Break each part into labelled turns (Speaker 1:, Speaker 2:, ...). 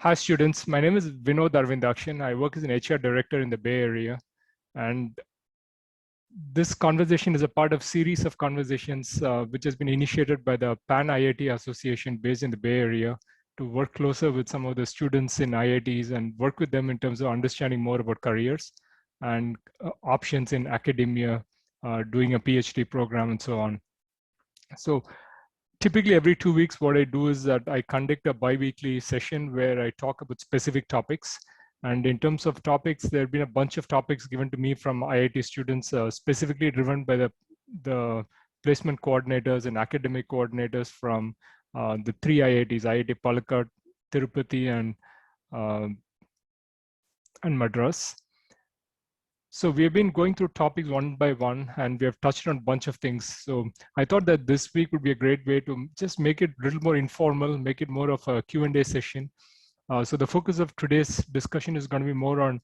Speaker 1: Hi students, my name is Vinod Arvindakshan. I work as an HR director in the Bay Area. And this conversation is a part of series of conversations which has been initiated by the Pan IIT Association based in the Bay Area to work closer with some of the students in IITs and work with them in terms of understanding more about careers and options in academia, doing a PhD program and so on. So typically every 2 weeks, what I do is that I conduct a bi-weekly session where I talk about specific topics. And in terms of topics, there have been a bunch of topics given to me from IIT students, specifically driven by the placement coordinators and academic coordinators from the 3 IITs, IIT Palakkad, Tirupati, and Madras. So we have been going through topics one by one, and we have touched on a bunch of things. So I thought that this week would be a great way to just make it a little more informal, make it more of a Q&A session. So the focus of today's discussion is going to be more on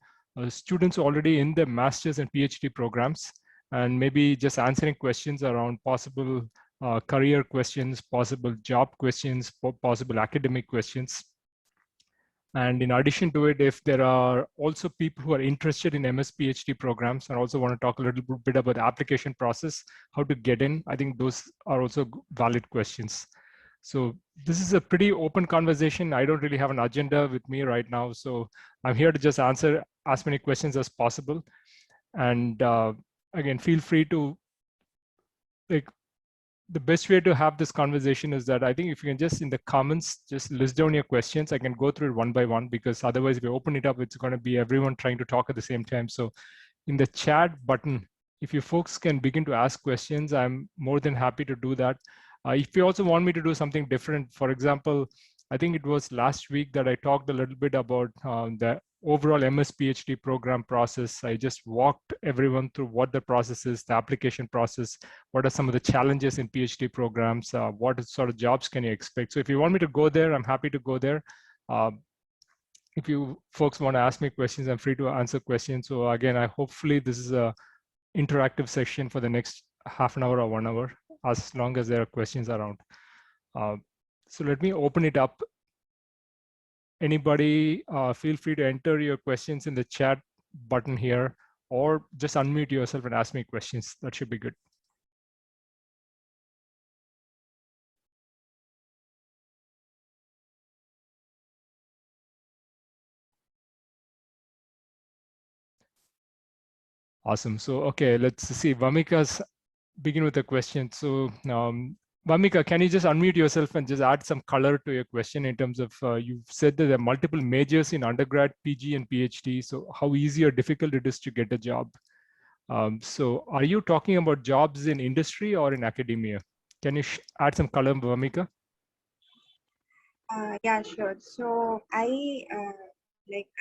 Speaker 1: students already in their master's and PhD programs, and maybe just answering questions around possible career questions, possible job questions, possible academic questions. And in addition to it, if there are also people who are interested in MS PhD programs and also want to talk a little bit about the application process, how to get in, I think those are also valid questions. So this is a pretty open conversation. I don't really have an agenda with me right now. So I'm here to just answer as many questions as possible. And again, feel free to, like, the best way to have this conversation is that I think if you can just in the comments, just list down your questions. I can go through it one by one, because otherwise if we open it up, it's going to be everyone trying to talk at the same time. So in the chat button, if you folks can begin to ask questions, I'm more than happy to do that. If you also want me to do something different, for example, I think it was last week that I talked a little bit about the overall MS PhD program process. I just walked everyone through what the process is, the application process, what are some of the challenges in PhD programs, what sort of jobs can you expect. So if you want me to go there, I'm happy to go there. If you folks want to ask me questions, I'm free to answer questions. So again, hopefully this is a interactive session for the next half an hour or 1 hour, as long as there are questions around. So let me open it up. Anybody, feel free to enter your questions in the chat button here, or just unmute yourself and ask me questions. That should be good. Awesome. So, okay, let's see. Vamika's begin with a question. So, Vamika, can you just unmute yourself and just add some color to your question in terms of, you've said that there are multiple majors in undergrad, PG, and PhD. So how easy or difficult it is to get a job? So are you talking about jobs in industry or in academia? Can you add some color, Vamika?
Speaker 2: Yeah, sure. So I'm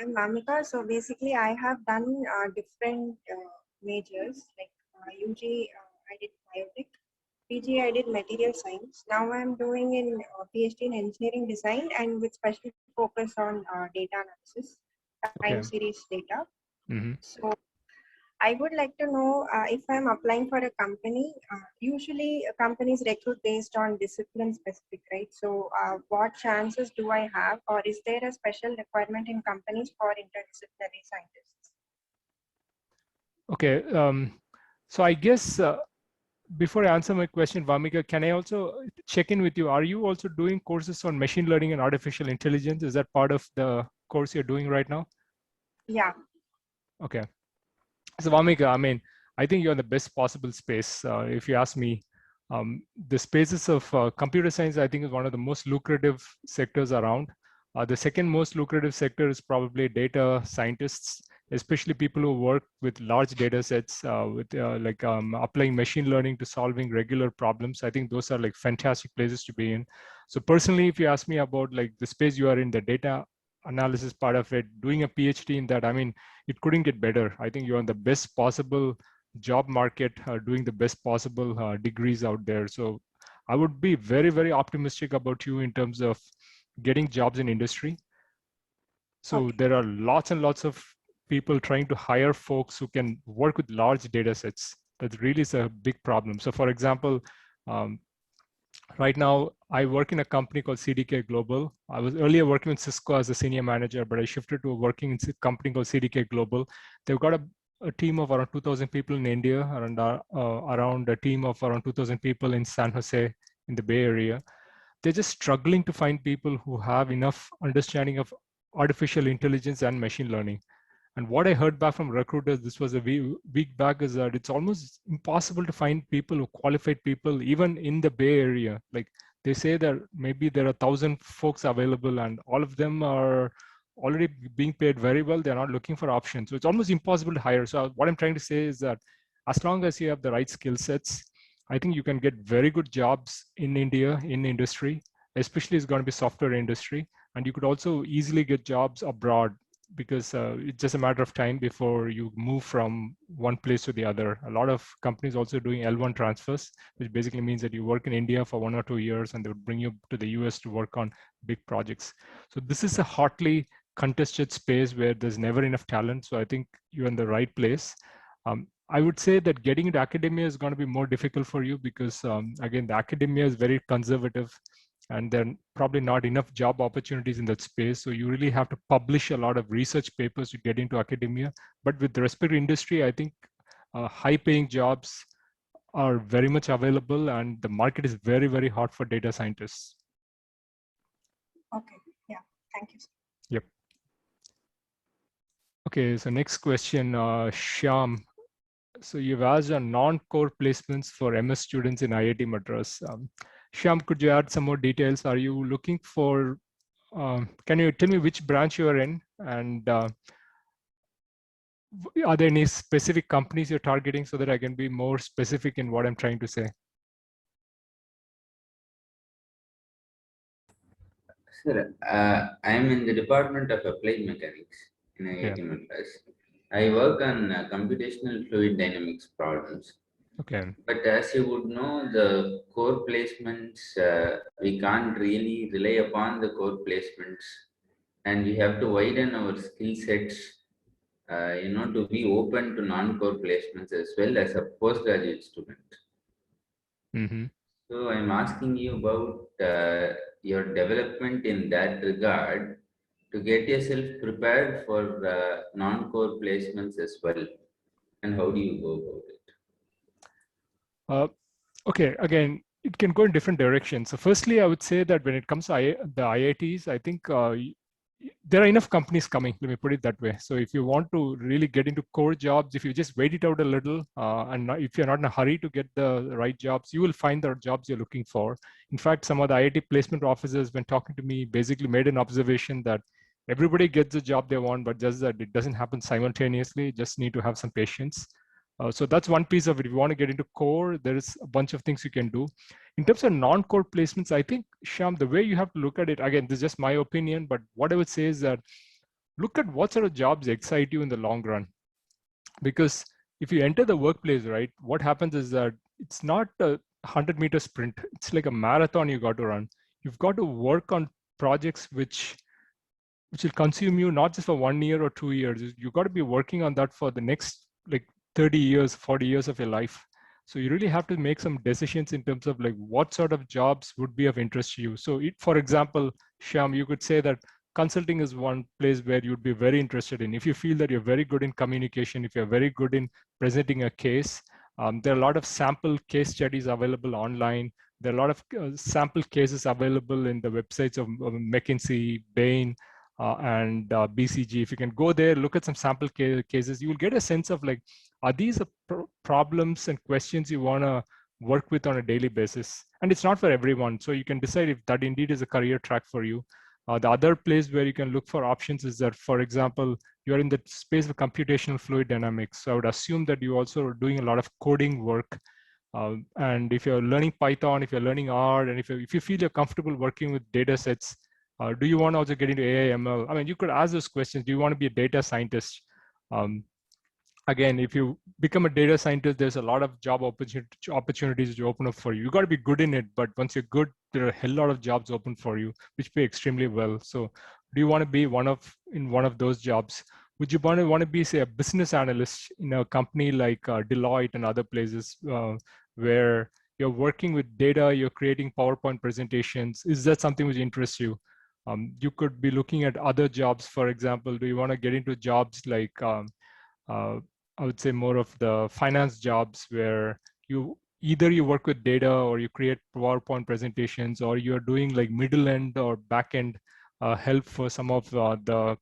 Speaker 2: Mamika. So basically, I have done different majors. UG, I did biotech. PG, I did material science. Now I'm doing in PhD in engineering design and with special focus on data analysis, time series data. So I would like to know if I'm applying for a company. Usually, companies recruit based on discipline specific, right? So, what chances do I have, or is there a special requirement in companies for interdisciplinary scientists?
Speaker 1: Okay, so I guess before I answer my question, Vamika, can I also check in with you? Are you also doing courses on machine learning and artificial intelligence? Is that part of the course you're doing right now?
Speaker 2: Yeah.
Speaker 1: Okay. So Vamika, I mean, I think you're in the best possible space. If you ask me, the spaces of computer science, I think, is one of the most lucrative sectors around. The second most lucrative sector is probably data scientists, especially people who work with large data sets, applying machine learning to solving regular problems. I think those are like fantastic places to be in. So personally, if you ask me about like the space you are in, the data analysis part of it, doing a PhD in that, I mean, it couldn't get better. I think you're on the best possible job market, doing the best possible degrees out there. So I would be very, very optimistic about you in terms of getting jobs in industry. So there are lots and lots of people trying to hire folks who can work with large data sets. That really is a big problem. So for example, Right now, I work in a company called CDK Global. I was earlier working with Cisco as a senior manager, but I shifted to working in a company called CDK Global. They've got a team of around 2,000 people in India, around a team of around 2,000 people in San Jose in the Bay Area. They're just struggling to find people who have enough understanding of artificial intelligence and machine learning. And what I heard back from recruiters, this was a week back, is that it's almost impossible to find people who qualified people, even in the Bay Area. Like they say that maybe there are 1,000 folks available and all of them are already being paid very well. They're not looking for options. So it's almost impossible to hire. So what I'm trying to say is that as long as you have the right skill sets, I think you can get very good jobs in India, in industry, especially it's going to be software industry. And you could also easily get jobs abroad because it's just a matter of time before you move from one place to the other. A lot of companies also doing L1 transfers, which basically means that you work in India for 1 or 2 years and they would bring you to the US to work on big projects. So this is a hotly contested space where there's never enough talent. So I think you're in the right place. I would say that getting into academia is going to be more difficult for you because again, the academia is very conservative and then probably not enough job opportunities in that space. So you really have to publish a lot of research papers to get into academia. But with respect to industry, I think high paying jobs are very much available and the market is very, very hot for data scientists.
Speaker 2: Okay, yeah, thank you.
Speaker 1: Yep. Okay, so next question, Shyam. So you've asked on non-core placements for MS students in IIT Madras. Shyam, could you add some more details? Are you looking for, can you tell me which branch you are in? And are there any specific companies you're targeting so that I can be more specific in what I'm trying to say?
Speaker 3: Sir, I am in the Department of Applied Mechanics in IIT Madras. I work on computational fluid dynamics problems.
Speaker 1: Okay.
Speaker 3: But as you would know, the core placements, we can't really rely upon the core placements, and we have to widen our skill sets, to be open to non-core placements as well as a postgraduate student.
Speaker 1: Mm-hmm.
Speaker 3: So I'm asking you about your development in that regard to get yourself prepared for non-core placements as well, and how do you go about it?
Speaker 1: Okay, again, it can go in different directions. So firstly, I would say that when it comes to the IITs, I think there are enough companies coming, let me put it that way. So if you want to really get into core jobs, if you just wait it out a little, if you're not in a hurry to get the right jobs, you will find the jobs you're looking for. In fact, some of the IIT placement officers, when talking to me, basically made an observation that everybody gets the job they want, but just that it doesn't happen simultaneously, just need to have some patience. So that's one piece of it. If you want to get into core, there is a bunch of things you can do. In terms of non-core placements, I think, Shyam, the way you have to look at it, again, this is just my opinion, but what I would say is that look at what sort of jobs excite you in the long run. Because if you enter the workplace, right, what happens is that it's not a 100-meter sprint. It's like a marathon you got to run. You've got to work on projects which will consume you not just for 1 year or 2 years. You've got to be working on that for the next like 30 years, 40 years of your life. So you really have to make some decisions in terms of like what sort of jobs would be of interest to you. So for example, Shyam, you could say that consulting is one place where you'd be very interested in. If you feel that you're very good in communication, if you're very good in presenting a case, there are a lot of sample case studies available online. There are a lot of sample cases available in the websites of McKinsey, Bain, and BCG. If you can go there, look at some sample cases, you will get a sense of like, are these problems and questions you want to work with on a daily basis? And it's not for everyone. So you can decide if that indeed is a career track for you. The other place where you can look for options is that, for example, you're in the space of computational fluid dynamics. So I would assume that you also are doing a lot of coding work. And if you're learning Python, if you're learning R, and if you feel you're comfortable working with data sets, do you want to also get into AI, ML? I mean, you could ask those questions. Do you want to be a data scientist? Again, if you become a data scientist, there's a lot of job opportunities to open up for you. You got to be good in it, but once you're good, there are a hell lot of jobs open for you, which pay extremely well. So do you want to be in one of those jobs? Would you want to be, say, a business analyst in a company like Deloitte and other places where you're working with data, you're creating PowerPoint presentations. Is that something which interests you? You could be looking at other jobs. For example, do you want to get into jobs like, I would say more of the finance jobs where either you work with data or you create PowerPoint presentations, or you're doing like middle end or back end help for some of the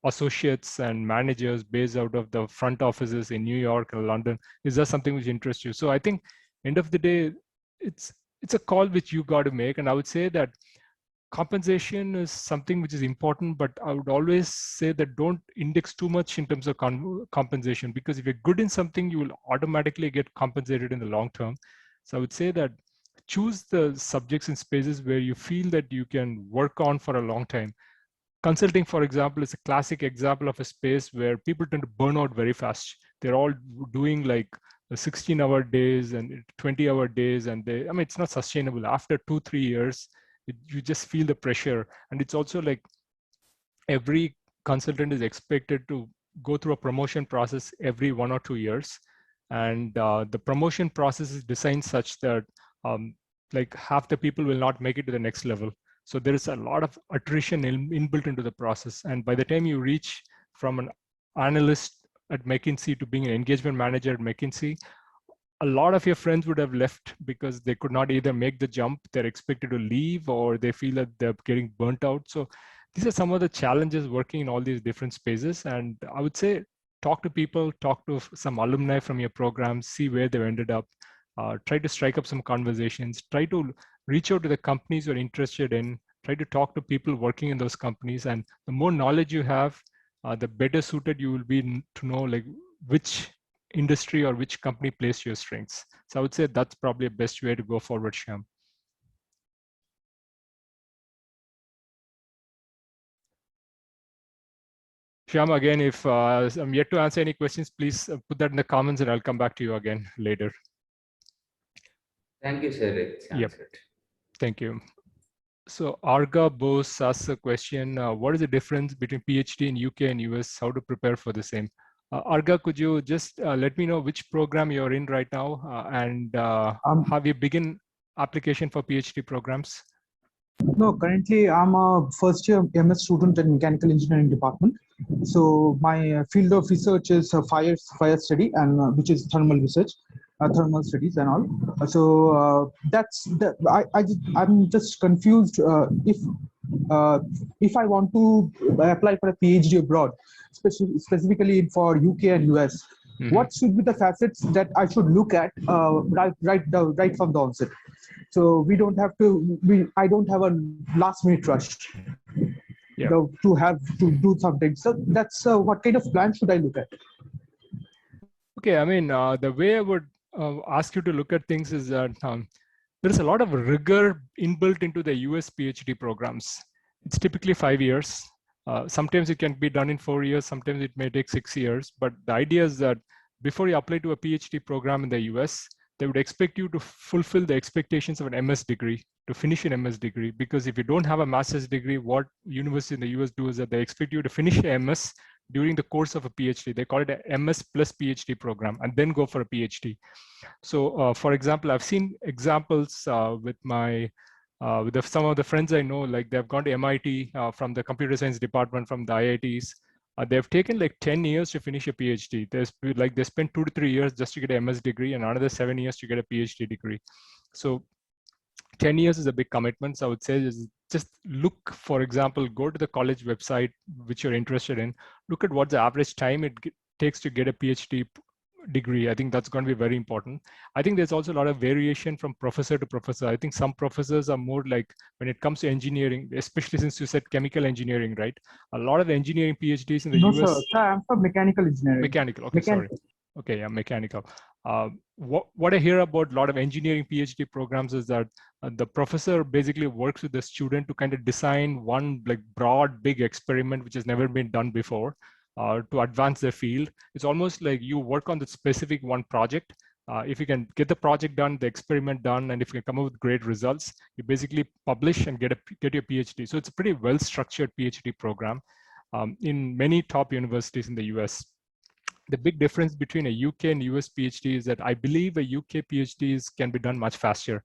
Speaker 1: associates and managers based out of the front offices in New York or London. Is that something which interests you? So I think end of the day, it's a call which you got to make. And I would say that compensation is something which is important, but I would always say that don't index too much in terms of compensation, because if you're good in something, you will automatically get compensated in the long term. So I would say that choose the subjects and spaces where you feel that you can work on for a long time. Consulting, for example, is a classic example of a space where people tend to burn out very fast. They're all doing like 16-hour days and 20-hour days, and it's not sustainable. After 2-3 years, you just feel the pressure. And it's also like every consultant is expected to go through a promotion process every 1 or 2 years. And the promotion process is designed such that like half the people will not make it to the next level. So there is a lot of attrition inbuilt into the process. And by the time you reach from an analyst at McKinsey to being an engagement manager at McKinsey, a lot of your friends would have left because they could not either make the jump, they're expected to leave, or they feel that they're getting burnt out. So these are some of the challenges working in all these different spaces. And I would say, talk to people, talk to some alumni from your programs, see where they've ended up, try to strike up some conversations, try to reach out to the companies you're interested in, try to talk to people working in those companies. And the more knowledge you have, the better suited you will be to know like which industry or which company plays to your strengths. So I would say that's probably the best way to go forward, Shyam. Shyam, again, if I'm yet to answer any questions, please put that in the comments and I'll come back to you again later.
Speaker 3: Thank you, sir. It's
Speaker 1: Yep.
Speaker 3: answered.
Speaker 1: Thank you. So Arga Bose asks a question, what is the difference between PhD in UK and US? How to prepare for the same? Arga, could you just let me know which program you're in right now and have you begin application for PhD programs?
Speaker 4: No, currently I'm a first year MS student in mechanical engineering department. So my field of research is fire study, and which is thermal research, thermal studies and all. So I'm just confused if I want to apply for a PhD abroad, specifically for UK and US. Mm-hmm. What should be the facets that I should look at right from the onset? So we don't have to. I don't have a last minute rush. Yeah. To have to do something. So that's what kind of plan should I look at?
Speaker 1: Okay, I mean the way I would ask you to look at things is that there is a lot of rigor inbuilt into the US PhD programs. It's typically 5 years. Sometimes it can be done in 4 years. Sometimes it may take 6 years. But the idea is that before you apply to a PhD program in the US, they would expect you to fulfill the expectations of an MS degree, to finish an MS degree. Because if you don't have a master's degree, what universities in the US do is that they expect you to finish an MS during the course of a PhD. They call it a MS plus PhD program and then go for a PhD. So for example, I've seen examples with some of the friends I know, like they've gone to MIT from the computer science department from the IITs. They've taken like 10 years to finish a PhD. They spent 2 to 3 years just to get an MS degree and another 7 years to get a PhD degree. So 10 years is a big commitment. So I would say just look, for example, go to the college website, which you're interested in, look at what the average time it takes to get a PhD degree. I think that's going to be very important. I think there's also a lot of variation from professor to professor. I think some professors are more like, when it comes to engineering, especially since you said chemical engineering, right? A lot of engineering PhDs in the US.
Speaker 4: No, sir, I'm from mechanical engineering.
Speaker 1: Mechanical, okay, sorry. Okay, yeah, mechanical. What I hear about a lot of engineering PhD programs is that the professor basically works with the student to kind of design one like broad, big experiment which has never been done before. To advance their field. It's almost like you work on the specific one project. If you can get the project done, the experiment done, and if you can come up with great results, you basically publish and get your PhD. So it's a pretty well-structured PhD program in many top universities in the US. The big difference between a UK and US PhD is that I believe a UK PhDs can be done much faster.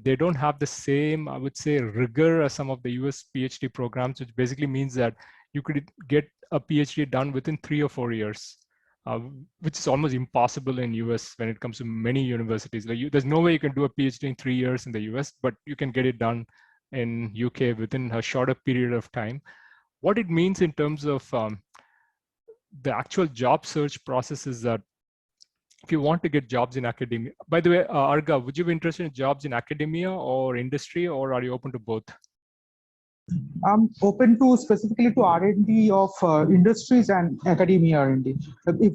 Speaker 1: They don't have the same, I would say, rigor as some of the US PhD programs, which basically means that you could get a PhD done within 3 or 4 years, which is almost impossible in US when it comes to many universities. Like there's no way you can do a PhD in 3 years in the US, but you can get it done in UK within a shorter period of time. What it means in terms of the actual job search process is that if you want to get jobs in academia, by the way, Arga, would you be interested in jobs in academia or industry, or are you open to both?
Speaker 4: I'm open to specifically to R&D of industries and academia R&D, if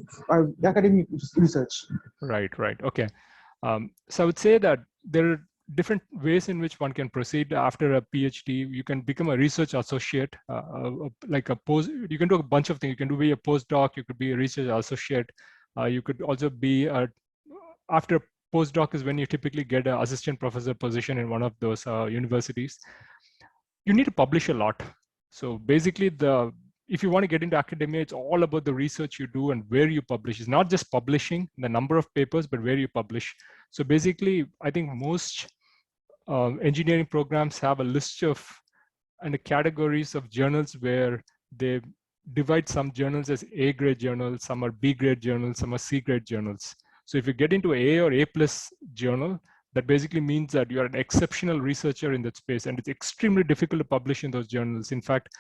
Speaker 4: academic research.
Speaker 1: Right. Okay. So I would say that there are different ways in which one can proceed after a PhD. You can become a research associate, like a post. You can do a bunch of things. You can be a postdoc. You could be a research associate. You could also be after postdoc is when you typically get an assistant professor position in one of those universities. You need to publish a lot. So basically, if you want to get into academia, it's all about the research you do and where you publish. It's not just publishing the number of papers, but where you publish. So basically, I think most engineering programs have a list of and the categories of journals where they divide some journals as A-grade journals, some are B-grade journals, some are C-grade journals. So if you get into A or A+ journal, that basically means that you are an exceptional researcher in that space, and it's extremely difficult to publish in those journals. In fact,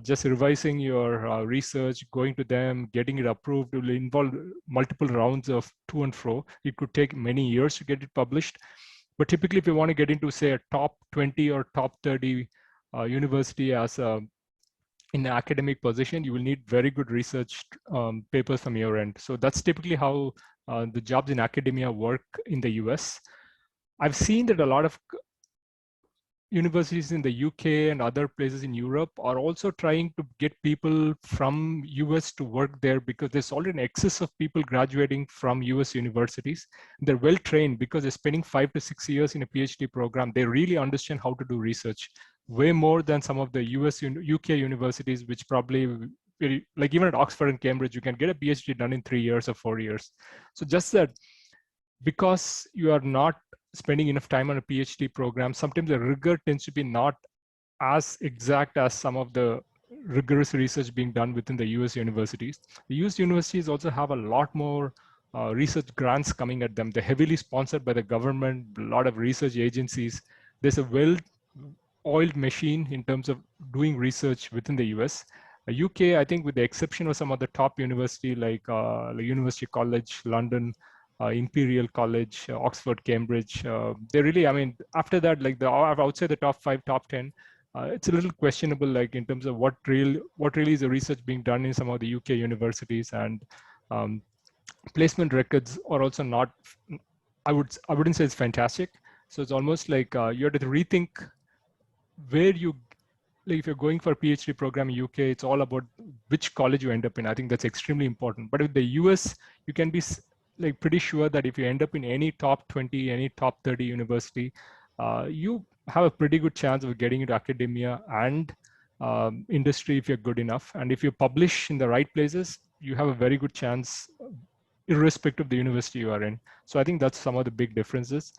Speaker 1: just revising your research, going to them, getting it approved will involve multiple rounds of to and fro. It could take many years to get it published. But typically, if you want to get into, say, a top 20 or top 30 university as in an academic position, you will need very good research papers from your end. So that's typically how the jobs in academia work in the US. I've seen that a lot of universities in the UK and other places in Europe are also trying to get people from US to work there, because there's already an excess of people graduating from US universities. They're well trained because they're spending 5 to 6 years in a PhD program. They really understand how to do research way more than some of the UK universities, which probably, like even at Oxford and Cambridge, you can get a PhD done in 3 years or 4 years. So just that, because you are not spending enough time on a PhD program, sometimes the rigor tends to be not as exact as some of the rigorous research being done within the US universities. The US universities also have a lot more research grants coming at them. They're heavily sponsored by the government, a lot of research agencies. There's a well-oiled machine in terms of doing research within the US. UK, I think with the exception of some of the top university like University College London, Imperial College, Oxford, Cambridge. They really, I mean, after that, like outside the top 5, top 10, it's a little questionable, like in terms of what really is the research being done in some of the UK universities, and placement records are also not. I wouldn't say it's fantastic. So it's almost like you have to rethink where you. Like if you're going for a PhD program in UK, it's all about which college you end up in. I think that's extremely important. But with the US, you can be like pretty sure that if you end up in any top 20, any top 30 university, you have a pretty good chance of getting into academia and industry if you're good enough. And if you publish in the right places, you have a very good chance, irrespective of the university you are in. So I think that's some of the big differences.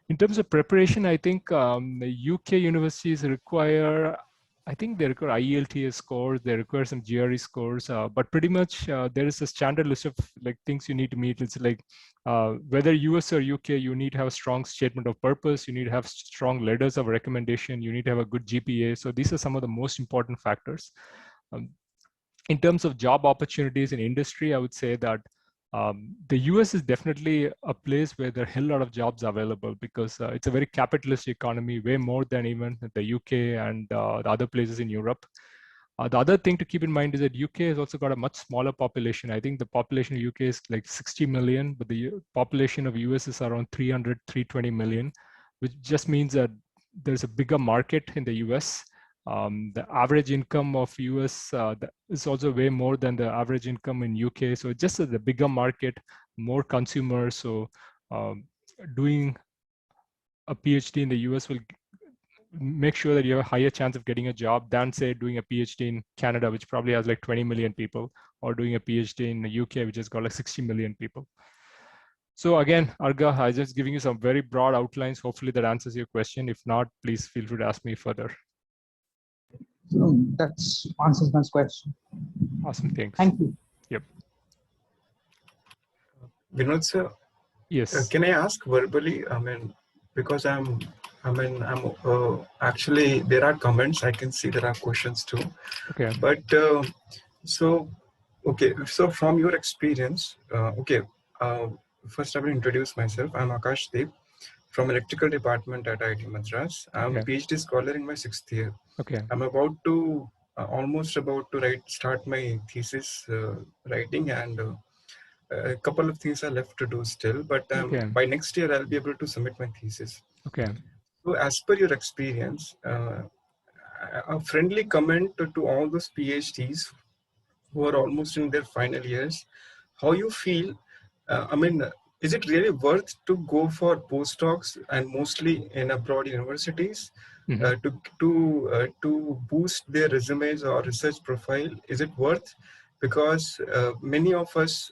Speaker 1: In terms of preparation, I think the UK universities require, I think they require IELTS scores, they require some GRE scores, but pretty much there is a standard list of like things you need to meet. It's like whether US or UK, you need to have a strong statement of purpose, you need to have strong letters of recommendation, you need to have a good GPA. So these are some of the most important factors. In terms of job opportunities in industry, I would say that the US is definitely a place where there are a hell lot of jobs available, because it's a very capitalist economy, way more than even the UK and the other places in Europe. The other thing to keep in mind is that UK has also got a much smaller population. I think the population of UK is like 60 million, but the population of US is around 320 million, which just means that there's a bigger market in the US. The average income of US is also way more than the average income in UK. So just as the bigger market, more consumers. So doing a PhD in the US will make sure that you have a higher chance of getting a job than say doing a PhD in Canada, which probably has like 20 million people, or doing a PhD in the UK, which has got like 60 million people. So again, Arga, I just giving you some very broad outlines. Hopefully that answers your question. If not, please feel free to ask me further.
Speaker 4: So that answers my question.
Speaker 1: Awesome, thanks.
Speaker 4: Thank you.
Speaker 1: Yep.
Speaker 5: Vinod sir,
Speaker 1: Yes.
Speaker 5: can I ask verbally? Because actually there are comments. I can see there are questions too.
Speaker 1: Okay.
Speaker 5: But so from your experience, first I will introduce myself. I'm Akash Deep from Electrical Department at IIT Madras. I'm a PhD scholar in my 6th year.
Speaker 1: Okay.
Speaker 5: I'm about to almost about to start my thesis writing, and a couple of things are left to do still. But by next year, I'll be able to submit my thesis.
Speaker 1: Okay.
Speaker 5: So, as per your experience, a friendly comment to all those PhDs who are almost in their final years, how you feel? Is it really worth to go for postdocs and mostly in abroad universities to boost their resumes or research profile? Is it worth? Because many of us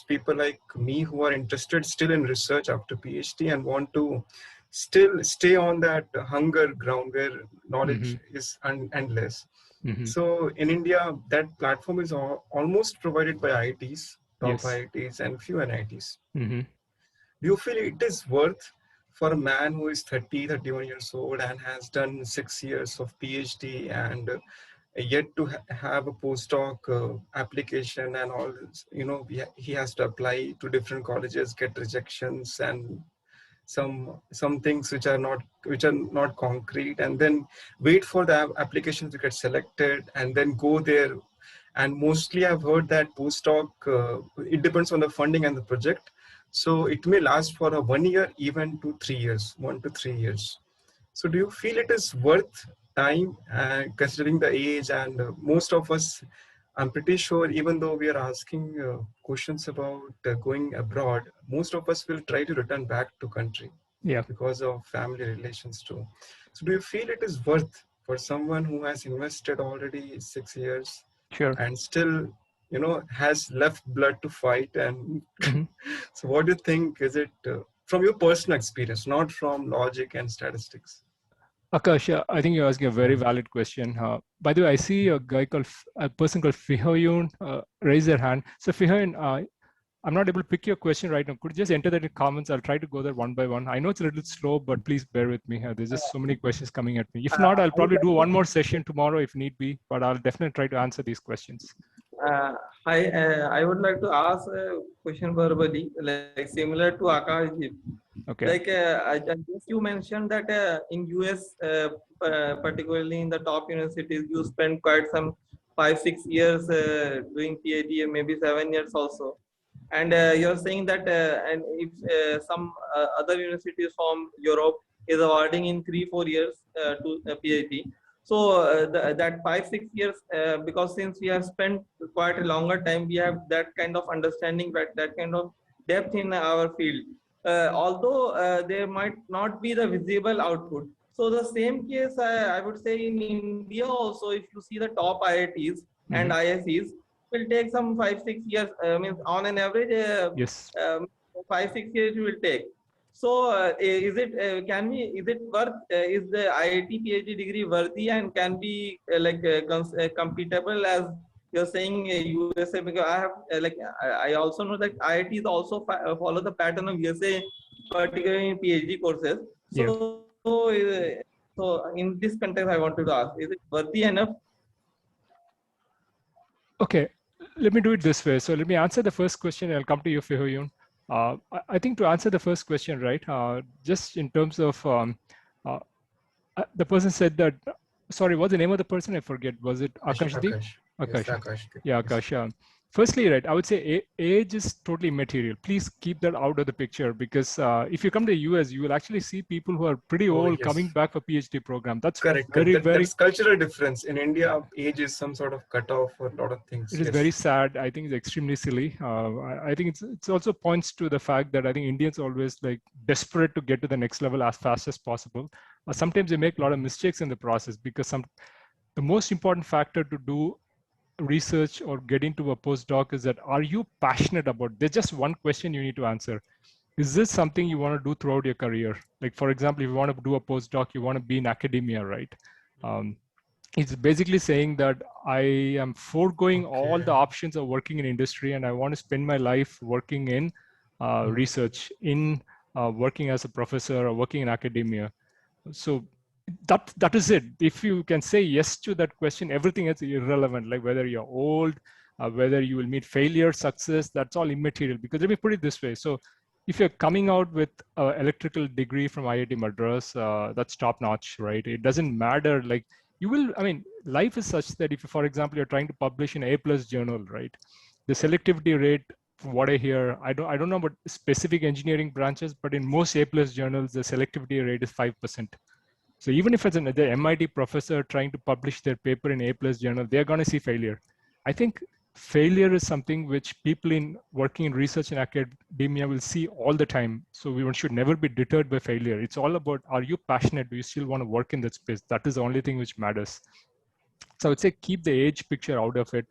Speaker 5: people like me who are interested still in research after PhD and want to still stay on that hunger ground where knowledge is endless. So in India, that platform is almost provided by IITs, top IITs and few NITs. Do you feel it is worth for a man who is 30, 31 years old and has done 6 years of PhD and yet to have a postdoc application and all this, he has to apply to different colleges, get rejections and some things which are not concrete, and then wait for the application to get selected and then go there. And mostly I've heard that postdoc, it depends on the funding and the project. So it may last for 1 year, even to 3 years, 1 to 3 years. So do you feel it is worth time considering the age? And most of us, I'm pretty sure, even though we are asking questions about going abroad, most of us will try to return back to country because of family relations too. So do you feel it is worth for someone who has invested already 6 years and still, has left blood to fight? And so what do you think? Is it from your personal experience, not from logic and statistics?
Speaker 1: Akash, I think you're asking a very valid question. By the way, I see a person called Fihoyun raise their hand. So Fihoyun, I'm not able to pick your question right now. Could you just enter that in comments? I'll try to go there one by one. I know it's a little slow, but please bear with me. There's just so many questions coming at me. If not, I'll probably do one more session tomorrow if need be, but I'll definitely try to answer these questions.
Speaker 6: I would like to ask a question verbally, like similar to Akash.
Speaker 1: Okay.
Speaker 6: Like I guess you mentioned that in US, particularly in the top universities, you spend quite some 5-6 years doing PhD, and maybe 7 years also. And you're saying that and if some other universities from Europe is awarding in 3-4 years to a PhD. So that 5-6 years, because since we have spent quite a longer time, we have that kind of understanding, that kind of depth in our field. Although there might not be the visible output. So the same case, I would say in India also, if you see the top IITs and ISCs, will take some 5-6 years. Means on an average, 5-6 years it will take. So is it worth? Is the IIT PhD degree worthy and can be compatible as you're saying USA? Because I have I also know that IITs also follow the pattern of USA, particularly in PhD courses. So in this context, I wanted to ask: is it worthy enough?
Speaker 1: Okay, let me do it this way. So let me answer the first question. I'll come to you, Fihoyun. I think to answer the first question, right? Just in terms of the person said that. Sorry, what's the name of the person? I forget. Was it Akash Deep?
Speaker 5: Yes,
Speaker 1: Akash.
Speaker 5: Akash.
Speaker 1: Yeah,
Speaker 5: Yes.
Speaker 1: Akash. Firstly, right, I would say age is totally immaterial. Please keep that out of the picture, because if you come to the US, you will actually see people who are pretty
Speaker 5: Oh,
Speaker 1: old
Speaker 5: yes.
Speaker 1: coming back for PhD program. That's
Speaker 5: Correct.
Speaker 1: very, very,
Speaker 5: That's cultural difference. In India, age is some sort of cutoff for a lot of things.
Speaker 1: it is
Speaker 5: Yes.
Speaker 1: very sad. I think it's extremely silly. I think it's also points to the fact that I think Indians always like desperate to get to the next level as fast as possible. Sometimes they make a lot of mistakes in the process, because the most important factor to do research or get into a postdoc is that, are you passionate about? There's just one question you need to answer. Is this something you want to do throughout your career? Like, for example, if you want to do a postdoc, you want to be in academia, right? It's basically saying that I am foregoing all the options of working in industry, and I want to spend my life working in research, in working as a professor or working in academia. So that is it. If you can say yes to that question, everything is irrelevant, like whether you're old, whether you will meet failure, success, that's all immaterial. Because let me put it this way. So if you're coming out with an electrical degree from IIT Madras, that's top notch, right? It doesn't matter. Like you will, I mean, life is such that if, for example, you're trying to publish in A+ journal, right? The selectivity rate, from what I hear, I don't know about specific engineering branches, but in most A+ journals, the selectivity rate is 5%. So even if it's the MIT professor trying to publish their paper in A+ journal, they're going to see failure. I think failure is something which people in working in research and academia will see all the time. So we should never be deterred by failure. It's all about, are you passionate? Do you still want to work in that space? That is the only thing which matters. So I would say keep the age picture out of it.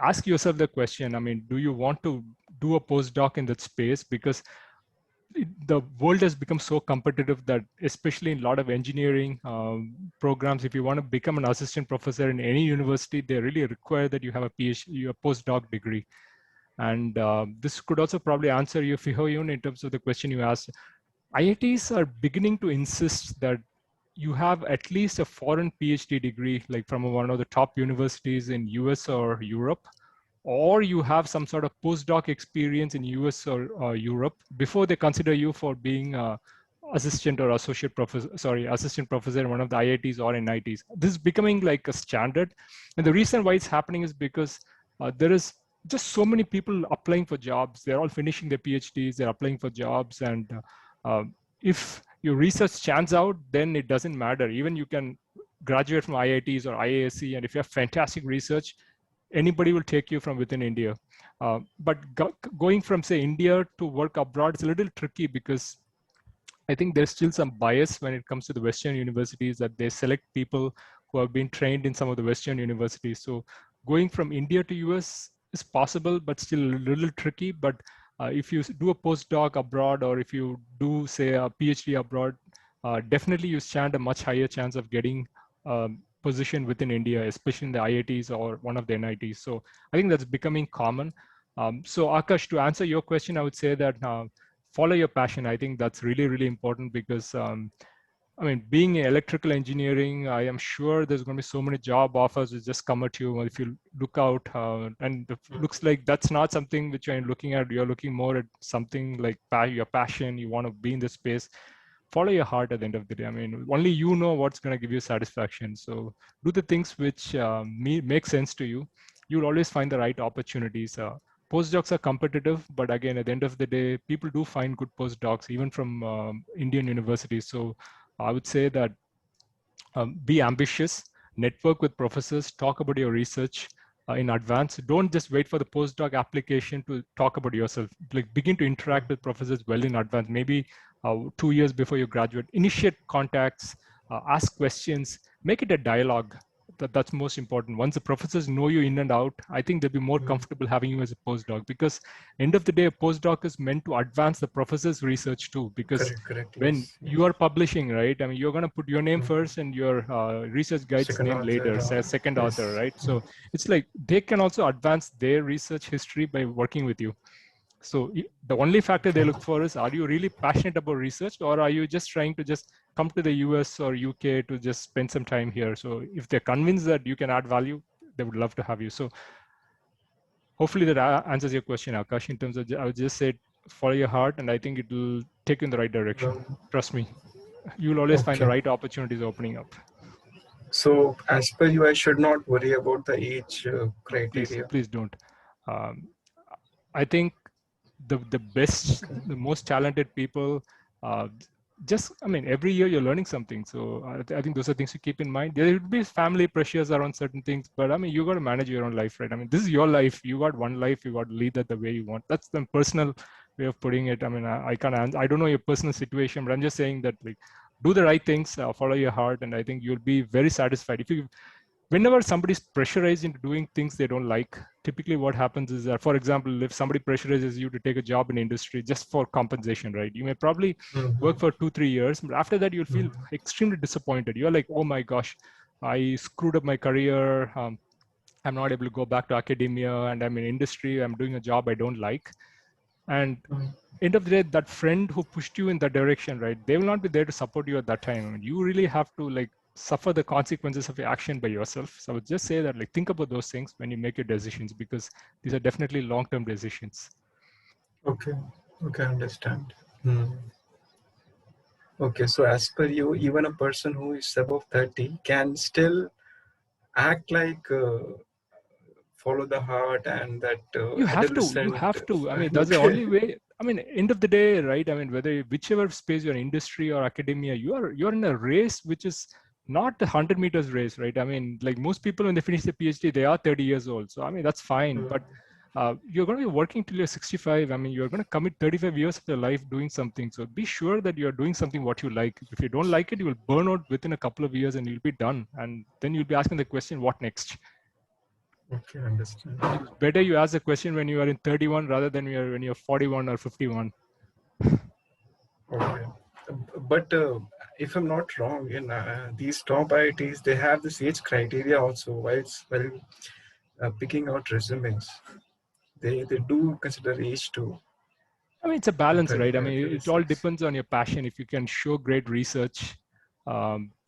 Speaker 1: Ask yourself the question, I mean, do you want to do a postdoc in that space? Because the world has become so competitive that, especially in a lot of engineering programs, if you want to become an assistant professor in any university, they really require that you have a PhD, a postdoc degree. And this could also probably answer you, Fihoyun, in terms of the question you asked. IITs are beginning to insist that you have at least a foreign PhD degree, like from one of the top universities in US or Europe, or you have some sort of postdoc experience in US or Europe before they consider you for being assistant or associate professor, assistant professor in one of the IITs or NITs. This is becoming like a standard. And the reason why it's happening is because there is just so many people applying for jobs. They're all finishing their PhDs, they're applying for jobs. And if your research stands out, then it doesn't matter. Even you can graduate from IITs or IASC, and if you have fantastic research, anybody will take you from within India. But going from, say, India to work abroad is a little tricky, because I think there's still some bias when it comes to the Western universities, that they select people who have been trained in some of the Western universities. So going from India to US is possible, but still a little tricky. But if you do a postdoc abroad, or if you do, say, a PhD abroad, definitely you stand a much higher chance of getting position within India, especially in the IITs or one of the NITs. So I think that's becoming common. So Akash, to answer your question, I would say that follow your passion. I think that's really, really important, because I mean, being in electrical engineering, I am sure there's going to be so many job offers that just come at you if you look out. And it looks like that's not something which you're looking at. You're looking more at something like your passion. You want to be in the space. Follow your heart at the end of the day. I mean, only you know what's going to give you satisfaction. So do the things which make sense to you. You'll always find the right opportunities. Postdocs are competitive, but again, at the end of the day, people do find good postdocs, even from Indian universities. So I would say that be ambitious, network with professors, talk about your research in advance. Don't just wait for the postdoc application to talk about yourself. Like, begin to interact with professors well in advance, maybe 2 years before you graduate. Initiate contacts, ask questions, make it a dialogue. That's most important. Once the professors know you in and out, I think they'll be more comfortable having you as a postdoc, because end of the day, a postdoc is meant to advance the professor's research too, because
Speaker 5: Correct.
Speaker 1: when
Speaker 5: Yes.
Speaker 1: you are publishing, right, I mean, you're going to put your name first and your research guide's
Speaker 5: Second
Speaker 1: name
Speaker 5: author,
Speaker 1: later, say second
Speaker 5: yes.
Speaker 1: author, right? So it's like they can also advance their research history by working with you. So the only factor they look for is, are you really passionate about research, or are you just trying to just come to the US or UK to just spend some time here? So if they're convinced that you can add value, they would love to have you. So hopefully that answers your question, Akash, in terms of, I would just say, follow your heart, and I think it will take you in the right direction. Trust me, you'll always find the
Speaker 5: Okay.
Speaker 1: right opportunities opening up.
Speaker 5: So as per you, I should not worry about the age
Speaker 1: Please,
Speaker 5: criteria.
Speaker 1: please don't. Um, I think the best, the most talented people, uh, just, I mean, every year you're learning something. So I think those are things to keep in mind. There will be family pressures around certain things, but I mean, you got to manage your own life, right? I mean, this is your life. You got one life. You got to lead that the way you want. That's the personal way of putting it. I mean, I can't answer. I don't know your personal situation, but I'm just saying that, like, do the right things, follow your heart, and I think you'll be very satisfied. If you, whenever somebody's pressurized into doing things they don't like, typically what happens is that, for example, if somebody pressurizes you to take a job in industry just for compensation, right? You may probably work for 2-3 years, but after that you'll feel extremely disappointed. You're like, oh my gosh, I screwed up my career. I'm not able to go back to academia, and I'm in industry. I'm doing a job I don't like. And end of the day, that friend who pushed you in that direction, right? They will not be there to support you at that time. I mean, you really have to, like, suffer the consequences of your action by yourself. So I would just say that, like, think about those things when you make your decisions, because these are definitely long-term decisions.
Speaker 5: Okay, okay, I understand. Okay, so as per you, even a person who is above 30 can still act like follow the heart and that
Speaker 1: You have
Speaker 5: adolescent.
Speaker 1: to. I mean, that's the
Speaker 5: Okay.
Speaker 1: only way. I mean, end of the day, right? I mean, whether whichever space you're in, industry or academia, you're in a race which is not a 100 meters race, right? I mean, like, most people when they finish their PhD, they are 30 years old. So I mean, that's fine. But you're going to be working till you're 65. I mean, you're going to commit 35 years of your life doing something. So be sure that you're doing something what you like. If you don't like it, you will burn out within a couple of years and you'll be done. And then you'll be asking the question, what next?
Speaker 5: Okay, understand.
Speaker 1: It's better you ask the question when you are in 31 rather than when you're 41 or 51.
Speaker 5: Okay. But if I'm not wrong, in these top IITs, they have this age criteria also while picking out resumes. They do consider age too.
Speaker 1: I mean, it's a balance, right? I
Speaker 5: 35,
Speaker 1: mean, it all
Speaker 5: 36.
Speaker 1: depends on your passion. If you can show great research,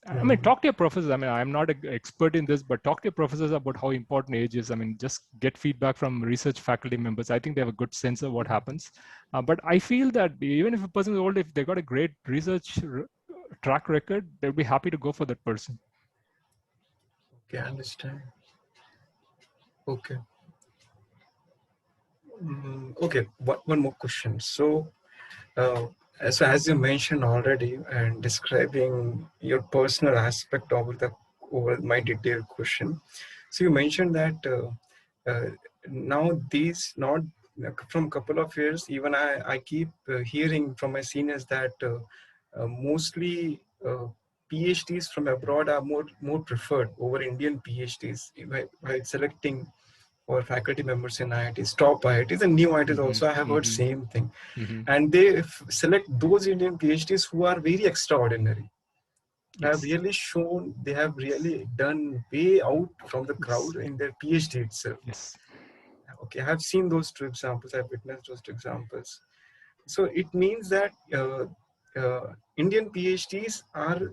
Speaker 1: I mean, talk to your professors. I mean, I'm not an expert in this, but talk to your professors about how important age is. I mean, just get feedback from research faculty members. I think they have a good sense of what happens. But I feel that even if a person is old, if they got a great research track record, they'll be happy to go for that person.
Speaker 5: Okay, I understand. Okay. Okay, one more question. So as you mentioned already and describing your personal aspect over my detailed question, so you mentioned that now these not from couple of years, even I keep hearing from my seniors that mostly PhDs from abroad are more preferred over Indian PhDs by selecting or faculty members in IITs, top IITs and new IITs also. I have heard same thing. And they select those Indian PhDs who are very extraordinary. Yes. They have really done way out from the crowd in their PhD itself.
Speaker 1: Yes.
Speaker 5: Okay, I have seen those two examples. I've witnessed those two examples. So it means that Indian PhDs are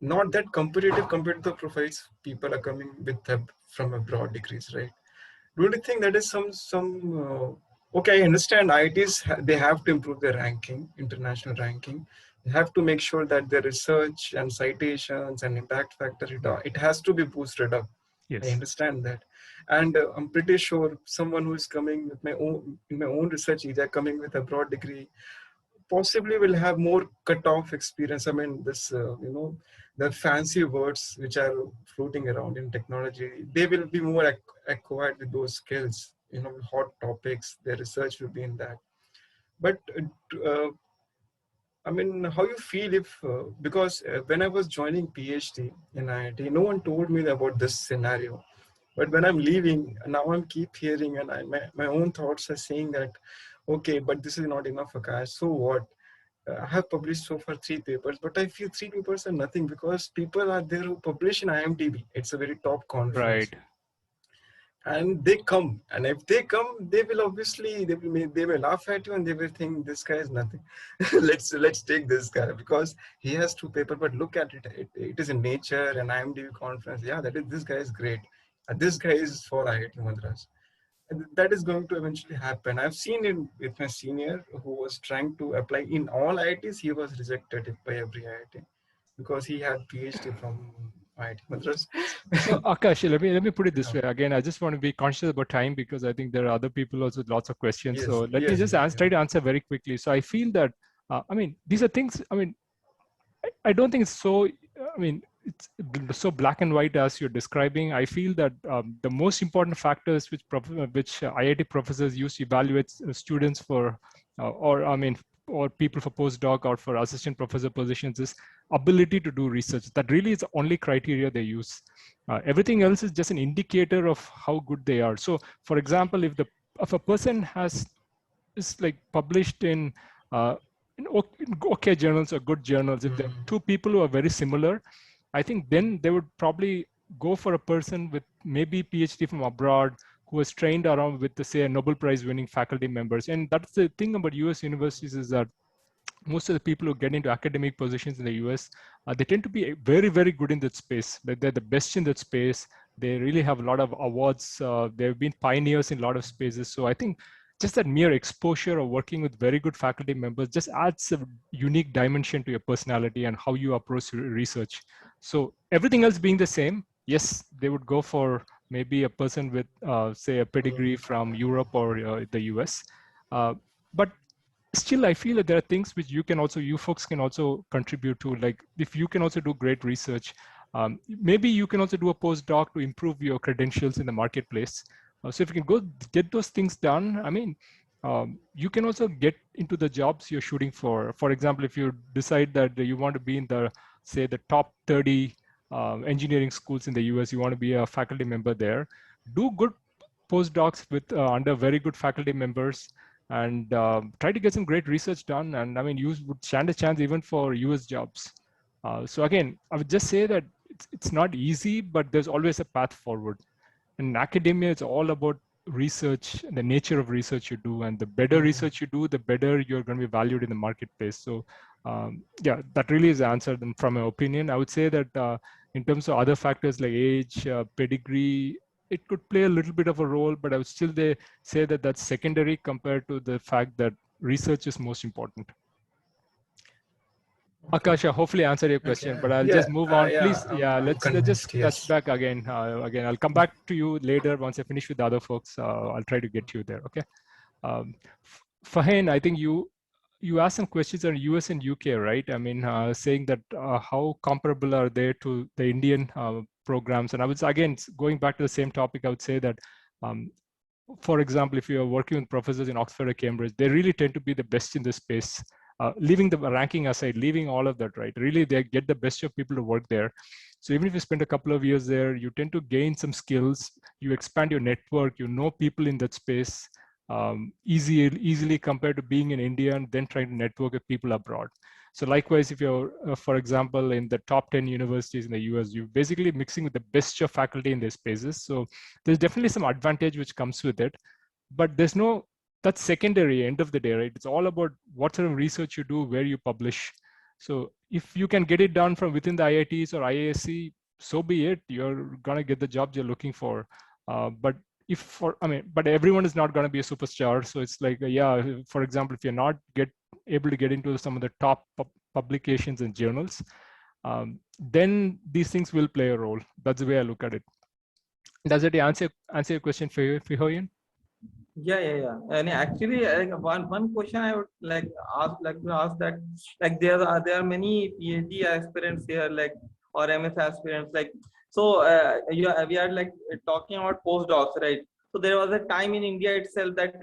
Speaker 5: not that competitive compared to the profiles people are coming with from abroad degrees, right? Don't you think that is okay, I understand IITs, they have to improve their ranking, international ranking. They have to make sure that their research and citations and impact factor, it has to be boosted up.
Speaker 1: Yes.
Speaker 5: I understand that. And I'm pretty sure someone who is coming with in my own research area, coming with a broad degree, possibly will have more cut-off experience. I mean, the fancy words which are floating around in technology, they will be more acquired with those skills, hot topics, their research will be in that. But, I mean, how you feel if, because when I was joining PhD in IIT, no one told me about this scenario. But when I'm leaving, now I'm keep hearing and my own thoughts are saying that, okay, but this is not enough, Akash. So what? I have published so far 3 papers, but I feel 3 papers are nothing because people are there who publish in IMDb. It's a very top conference.
Speaker 1: Right.
Speaker 5: And they come, and if they come, they will obviously they will laugh at you and they will think this guy is nothing. let's take this guy because he has 2 papers, but look at it. It is in Nature and IMDb conference. Yeah, this guy is great. This guy is for IIT Madras. And that is going to eventually happen. I've seen it with my senior who was trying to apply in all IITs. He was rejected by every IIT because he had PhD from IIT Madras.
Speaker 1: So Akash, let me put it this way. Again, I just want to be conscious about time because I think there are other people also with lots of questions.
Speaker 5: Yes,
Speaker 1: So let me
Speaker 5: yes,
Speaker 1: just
Speaker 5: yes,
Speaker 1: try to answer very quickly. So I feel that, I mean, these are things, I mean, I don't think it's so, I mean, it's so black and white as you're describing. I feel that the most important factors which IIT professors use to evaluate students for, or I mean, or people for postdoc or for assistant professor positions is ability to do research. That really is the only criteria they use. Everything else is just an indicator of how good they are. So, for example, if a person is like published in okay journals or good journals, if there are two people who are very similar, I think then they would probably go for a person with maybe PhD from abroad who was trained around with, say, a Nobel Prize winning faculty members. And that's the thing about US universities is that most of the people who get into academic positions in the US, they tend to be very, very good in that space. They're the best in that space. They really have a lot of awards. They've been pioneers in a lot of spaces. So I think just that mere exposure of working with very good faculty members just adds a unique dimension to your personality and how you approach research. So everything else being the same, yes, they would go for maybe a person with, say, a pedigree from Europe or the US. But still, I feel that there are things which you folks can also contribute to. Like if you can also do great research, maybe you can also do a postdoc to improve your credentials in the marketplace. So if you can go get those things done, I mean, you can also get into the jobs you're shooting for. For example, if you decide that you want to be in the, say, the top 30 engineering schools in the US, you want to be a faculty member there, do good postdocs with under very good faculty members and try to get some great research done. And I mean, you would stand a chance even for US jobs. So again, I would just say that it's not easy, but there's always a path forward. In academia, it's all about research and the nature of research you do. And the better research you do, the better you're going to be valued in the marketplace. So yeah, that really is the answer. Then from my opinion, I would say that in terms of other factors like age, pedigree, it could play a little bit of a role, but I would still say that that's secondary compared to the fact that research is most important. Akash, I hopefully answered your question, but I'll just move on. Please, let's just touch back again. Again, I'll come back to you later once I finish with the other folks. I'll try to get you there. Okay. Faheen, I think you asked some questions on US and UK, right? I mean, saying that how comparable are they to the Indian programs? And I was, again, going back to the same topic, I would say that, for example, if you're working with professors in Oxford or Cambridge, they really tend to be the best in this space. Leaving the ranking aside, leaving all of that, right? Really, they get the best of people to work there. So even if you spend a couple of years there, you tend to gain some skills, you expand your network, you know people in that space easily compared to being in India and then trying to network with people abroad. So likewise, if you're, for example, in the top 10 universities in the US, you're basically mixing with the best of faculty in their spaces. So there's definitely some advantage which comes with it, but that's secondary end of the day, right? It's all about what sort of research you do, where you publish. So if you can get it done from within the IITs or IASC, so be it. You're gonna get the jobs you're looking for. But everyone is not gonna be a superstar. So it's like, yeah, for example, if you're not able to get into some of the top publications and journals, then these things will play a role. That's the way I look at it. Does it answer your question, Fihoyan?
Speaker 6: Yeah. And actually, one question I would like to ask that, like there are many PhD aspirants here, like, or MS aspirants, like, so we are like talking about postdocs, right? So there was a time in India itself that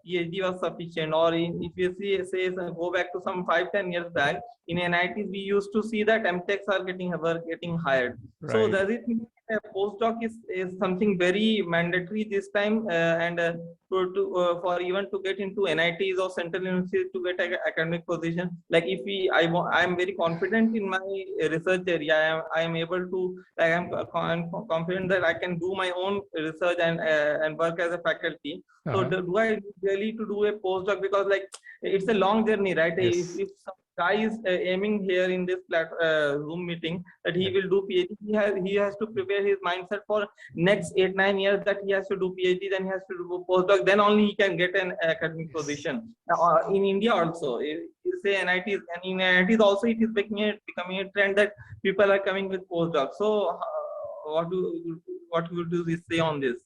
Speaker 6: PhD was sufficient, or if you go back to some 5-10 years back, in NITs we used to see that MTechs are getting hired. Right. So does it mean a postdoc is something very mandatory this time, and for even to get into NITs or central universities to get an academic position? Like if I am very confident in my research area, I am able to, like, I'm confident that I can do my own research and work as a faculty. So do I really to do a postdoc, because like it's a long journey, right?
Speaker 1: Yes.
Speaker 6: If guy is aiming here in this Zoom meeting that he will do PhD. He has to prepare his mindset for next 8-9 years that he has to do PhD, then he has to do postdoc, then only he can get an academic position. In India also, you say NITs, and in NITs also it is becoming a trend that people are coming with postdocs. So what would you say on this?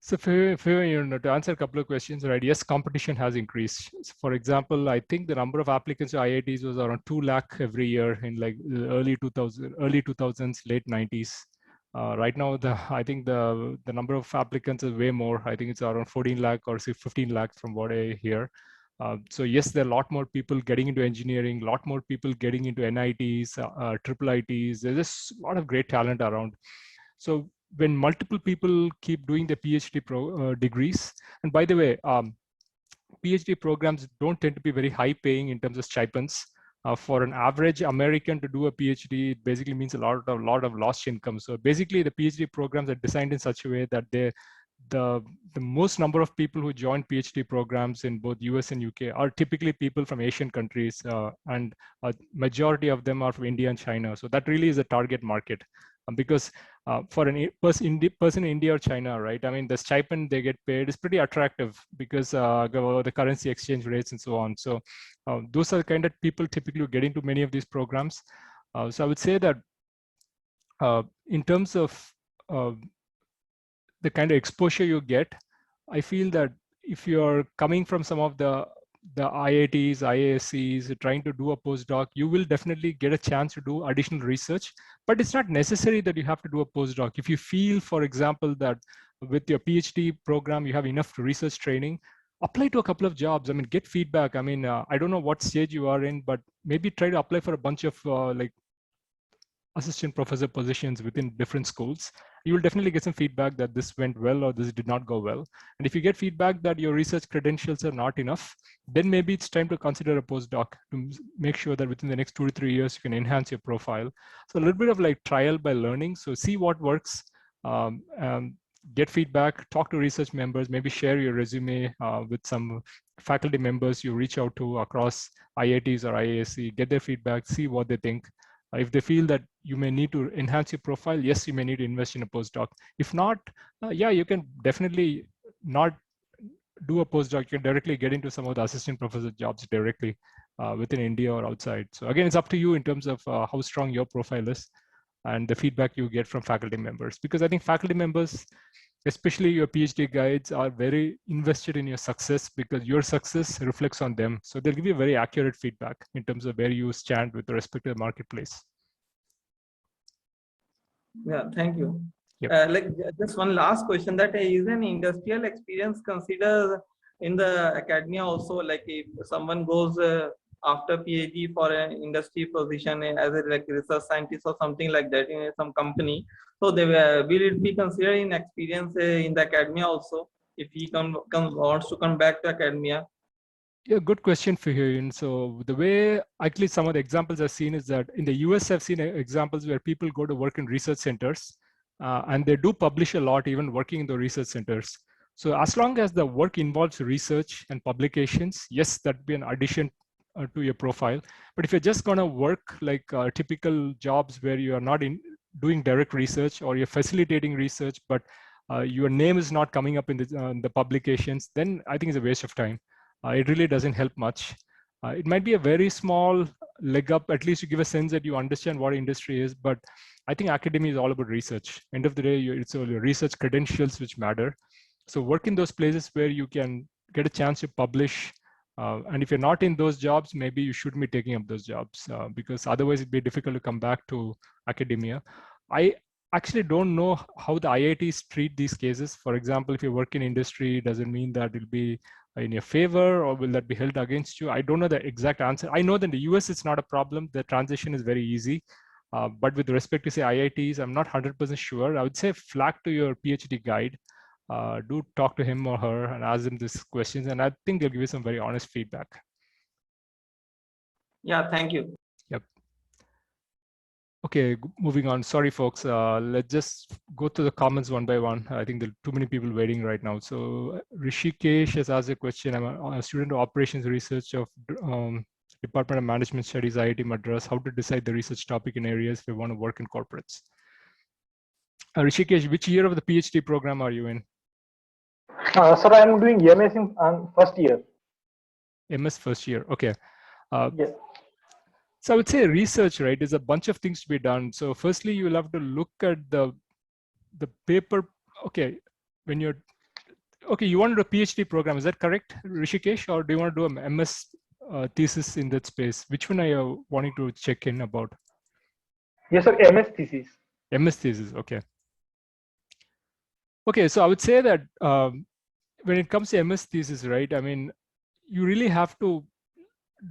Speaker 1: So to answer a couple of questions, right? Yes, competition has increased. So for example, I think the number of applicants to IITs was around 2 lakh every year in like early 2000s, late 90s. Right now, I think the number of applicants is way more. I think it's around 14 lakh or say 15 lakh from what I hear. So yes, there are a lot more people getting into engineering, a lot more people getting into NITs, triple ITs. There's just a lot of great talent around. So when multiple people keep doing their PhD degrees, and by the way, PhD programs don't tend to be very high paying in terms of stipends. For an average American to do a PhD, it basically means a lot of lost income. So basically the PhD programs are designed in such a way that the most number of people who join PhD programs in both US and UK are typically people from Asian countries, and a majority of them are from India and China. So that really is a target market. Because for a person in India or China, right? I mean, the stipend they get paid is pretty attractive because the currency exchange rates and so on. So those are the kind of people typically who get into many of these programs. So I would say that in terms of the kind of exposure you get, I feel that if you're coming from some of the IITs, IIScs, trying to do a postdoc, you will definitely get a chance to do additional research, but it's not necessary that you have to do a postdoc. If you feel, for example, that with your PhD program, you have enough research training, apply to a couple of jobs. I mean, get feedback. I mean, I don't know what stage you are in, but maybe try to apply for a bunch of like assistant professor positions within different schools. You will definitely get some feedback that this went well or this did not go well. And if you get feedback that your research credentials are not enough, then maybe it's time to consider a postdoc to make sure that within the next 2 to 3 years, you can enhance your profile. So a little bit of like trial by learning. So see what works, get feedback, talk to research members, maybe share your resume with some faculty members you reach out to across IITs or IISc, get their feedback, see what they think. If they feel that you may need to enhance your profile, yes, you may need to invest in a postdoc. If not, yeah, you can definitely not do a postdoc. You can directly get into some of the assistant professor jobs directly within India or outside. So again, it's up to you in terms of how strong your profile is and the feedback you get from faculty members. Because I think faculty members, especially your PhD guides, are very invested in your success because your success reflects on them. So they'll give you very accurate feedback in terms of where you stand with respect to the marketplace.
Speaker 6: Yeah, thank you.
Speaker 1: Yep.
Speaker 6: Like just one last question, that is an industrial experience considered in the academia also? Like if someone goes after PhD for an industry position as a like research scientist or something like that in some company, so they will it be considered in experience in the academia also if he wants to come back to academia?
Speaker 1: Yeah, good question for you. So the way actually some of the examples I've seen is that in the US, I've seen examples where people go to work in research centers and they do publish a lot, even working in the research centers. So as long as the work involves research and publications, yes, that'd be an addition to your profile. But if you're just gonna work like typical jobs where you are not doing direct research or you're facilitating research, but your name is not coming up in the publications, then I think it's a waste of time. It really doesn't help much. It might be a very small leg up, at least to give a sense that you understand what industry is, but I think academia is all about research. End of the day, it's all your research credentials which matter. So work in those places where you can get a chance to publish. And if you're not in those jobs, maybe you shouldn't be taking up those jobs because otherwise it'd be difficult to come back to academia. I actually don't know how the IITs treat these cases. For example, if you work in industry, does it mean that it'll be in your favor or will that be held against you? I don't know the exact answer. I know that in the US, it's not a problem. The transition is very easy. But with respect to say IITs, I'm not 100% sure. I would say flag to your PhD guide. Do talk to him or her and ask them these questions. And I think they'll give you some very honest feedback.
Speaker 6: Yeah, thank you.
Speaker 1: Yep. Okay, moving on. Sorry, folks. Let's just go to the comments one by one. I think there are too many people waiting right now. So Rishikesh has asked a question. I'm a student of operations research of Department of Management Studies, IIT Madras, how to decide the research topic in areas if you want to work in corporates. Rishikesh, which year of the PhD program are you in?
Speaker 7: Sir, I am doing MS in first year.
Speaker 1: MS first year, okay.
Speaker 7: Yes.
Speaker 1: So I would say research, right, is a bunch of things to be done. So firstly, you will have to look at the paper. Okay, when you're, okay, you want to do a PhD program, is that correct, Rishikesh? Or do you want to do a MS thesis in that space? Which one are you wanting to check in about?
Speaker 7: Yes, sir, MS thesis.
Speaker 1: MS thesis, okay. Okay, so I would say that when it comes to MS thesis, right, I mean, you really have to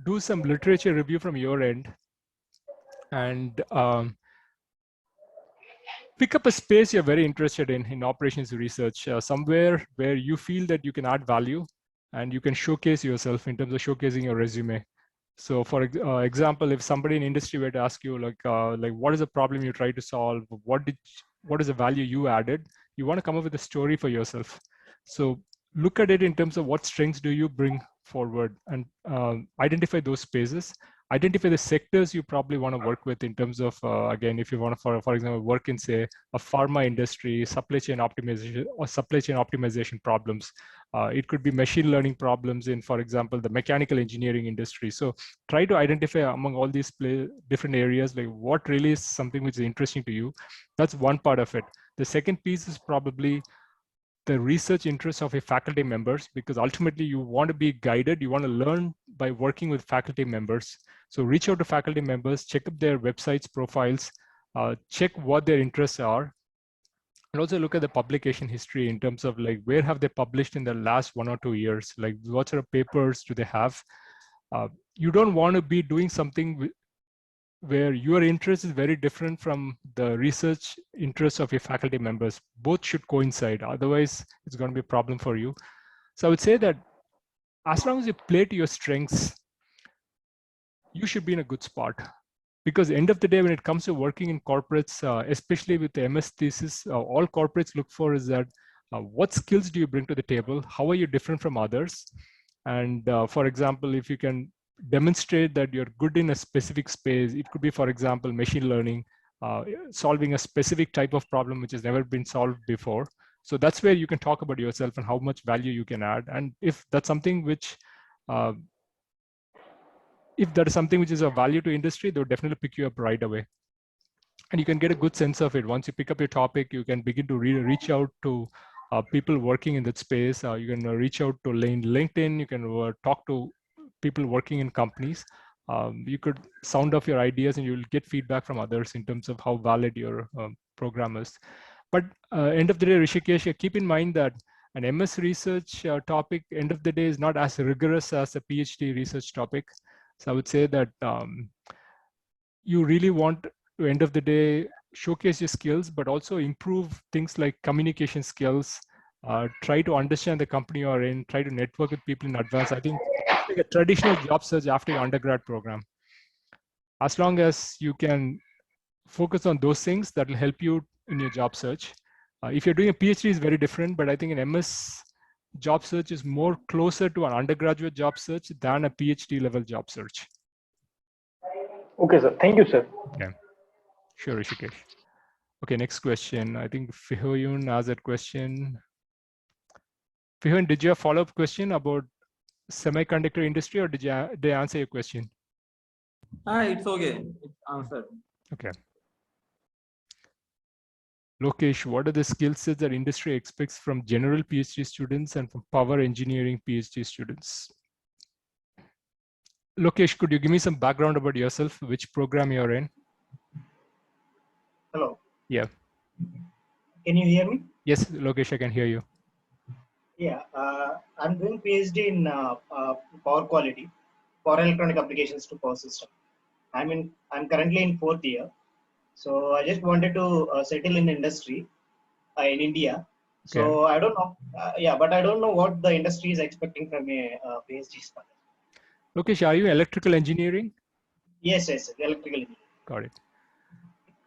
Speaker 1: do some literature review from your end and pick up a space you're very interested in operations research, somewhere where you feel that you can add value and you can showcase yourself in terms of showcasing your resume. So for example, if somebody in industry were to ask you like what is the problem you try to solve? What is the value you added? You want to come up with a story for yourself. So look at it in terms of what strengths do you bring forward and identify those spaces. Identify the sectors you probably want to work with in terms of, again, if you want to, for example, work in, say, a pharma industry, supply chain optimization problems. It could be machine learning problems in, for example, the mechanical engineering industry. So try to identify among all these different areas, like what really is something which is interesting to you. That's one part of it. The second piece is probably the research interests of your faculty members, because ultimately you want to be guided, you want to learn by working with faculty members. So reach out to faculty members, check up their websites, profiles, check what their interests are, and also look at the publication history in terms of like where have they published in the last 1 or 2 years, like what sort of papers do they have. You don't want to be doing something where your interest is very different from the research interests of your faculty members. Both should coincide, otherwise it's going to be a problem for you. So I would say that as long as you play to your strengths, you should be in a good spot. Because at the end of the day, when it comes to working in corporates, especially with the MS thesis, all corporates look for is that what skills do you bring to the table? How are you different from others? And for example, if you can demonstrate that you're good in a specific space, it could be, for example, machine learning, solving a specific type of problem which has never been solved before. So that's where you can talk about yourself and how much value you can add. And if that's something which, if that is something which is of value to industry, they'll definitely pick you up right away. And you can get a good sense of it. Once you pick up your topic, you can begin to reach out to people working in that space. You can reach out to LinkedIn. You can talk to people working in companies. You could sound off your ideas and you'll get feedback from others in terms of how valid your program is. But end of the day, Rishikesh, keep in mind that an MS research topic, end of the day, is not as rigorous as a PhD research topic. So I would say that you really want to, end of the day, showcase your skills, but also improve things like communication skills. Try to understand the company you're in, try to network with people in advance. I think it's like a traditional job search after your undergrad program. As long as you can focus on those things, that will help you in your job search. If you're doing a PhD, is very different, but I think an MS job search is more closer to an undergraduate job search than a PhD level job search.
Speaker 7: Okay, sir. Thank you, sir.
Speaker 1: Okay. Sure, Rishikesh. Okay, next question. I think Fihoyun asked that question. Fihoyun, did you have a follow-up question about semiconductor industry, or did they answer your question?
Speaker 6: It's okay. It's answered.
Speaker 1: Okay. Lokesh, what are the skill sets that industry expects from general PhD students and from power engineering PhD students? Lokesh, could you give me some background about yourself, which program you're in?
Speaker 8: Hello.
Speaker 1: Yeah.
Speaker 8: Can you hear me?
Speaker 1: Yes, Lokesh, I can hear you.
Speaker 8: Yeah, I'm doing PhD in power quality, power electronic applications to power system. I'm currently in 4th year, so I just wanted to settle in industry in India. So I don't know, but I don't know what the industry is expecting from a PhD student.
Speaker 1: Lokesh, are you electrical engineering?
Speaker 8: Yes, electrical engineering.
Speaker 1: Got it.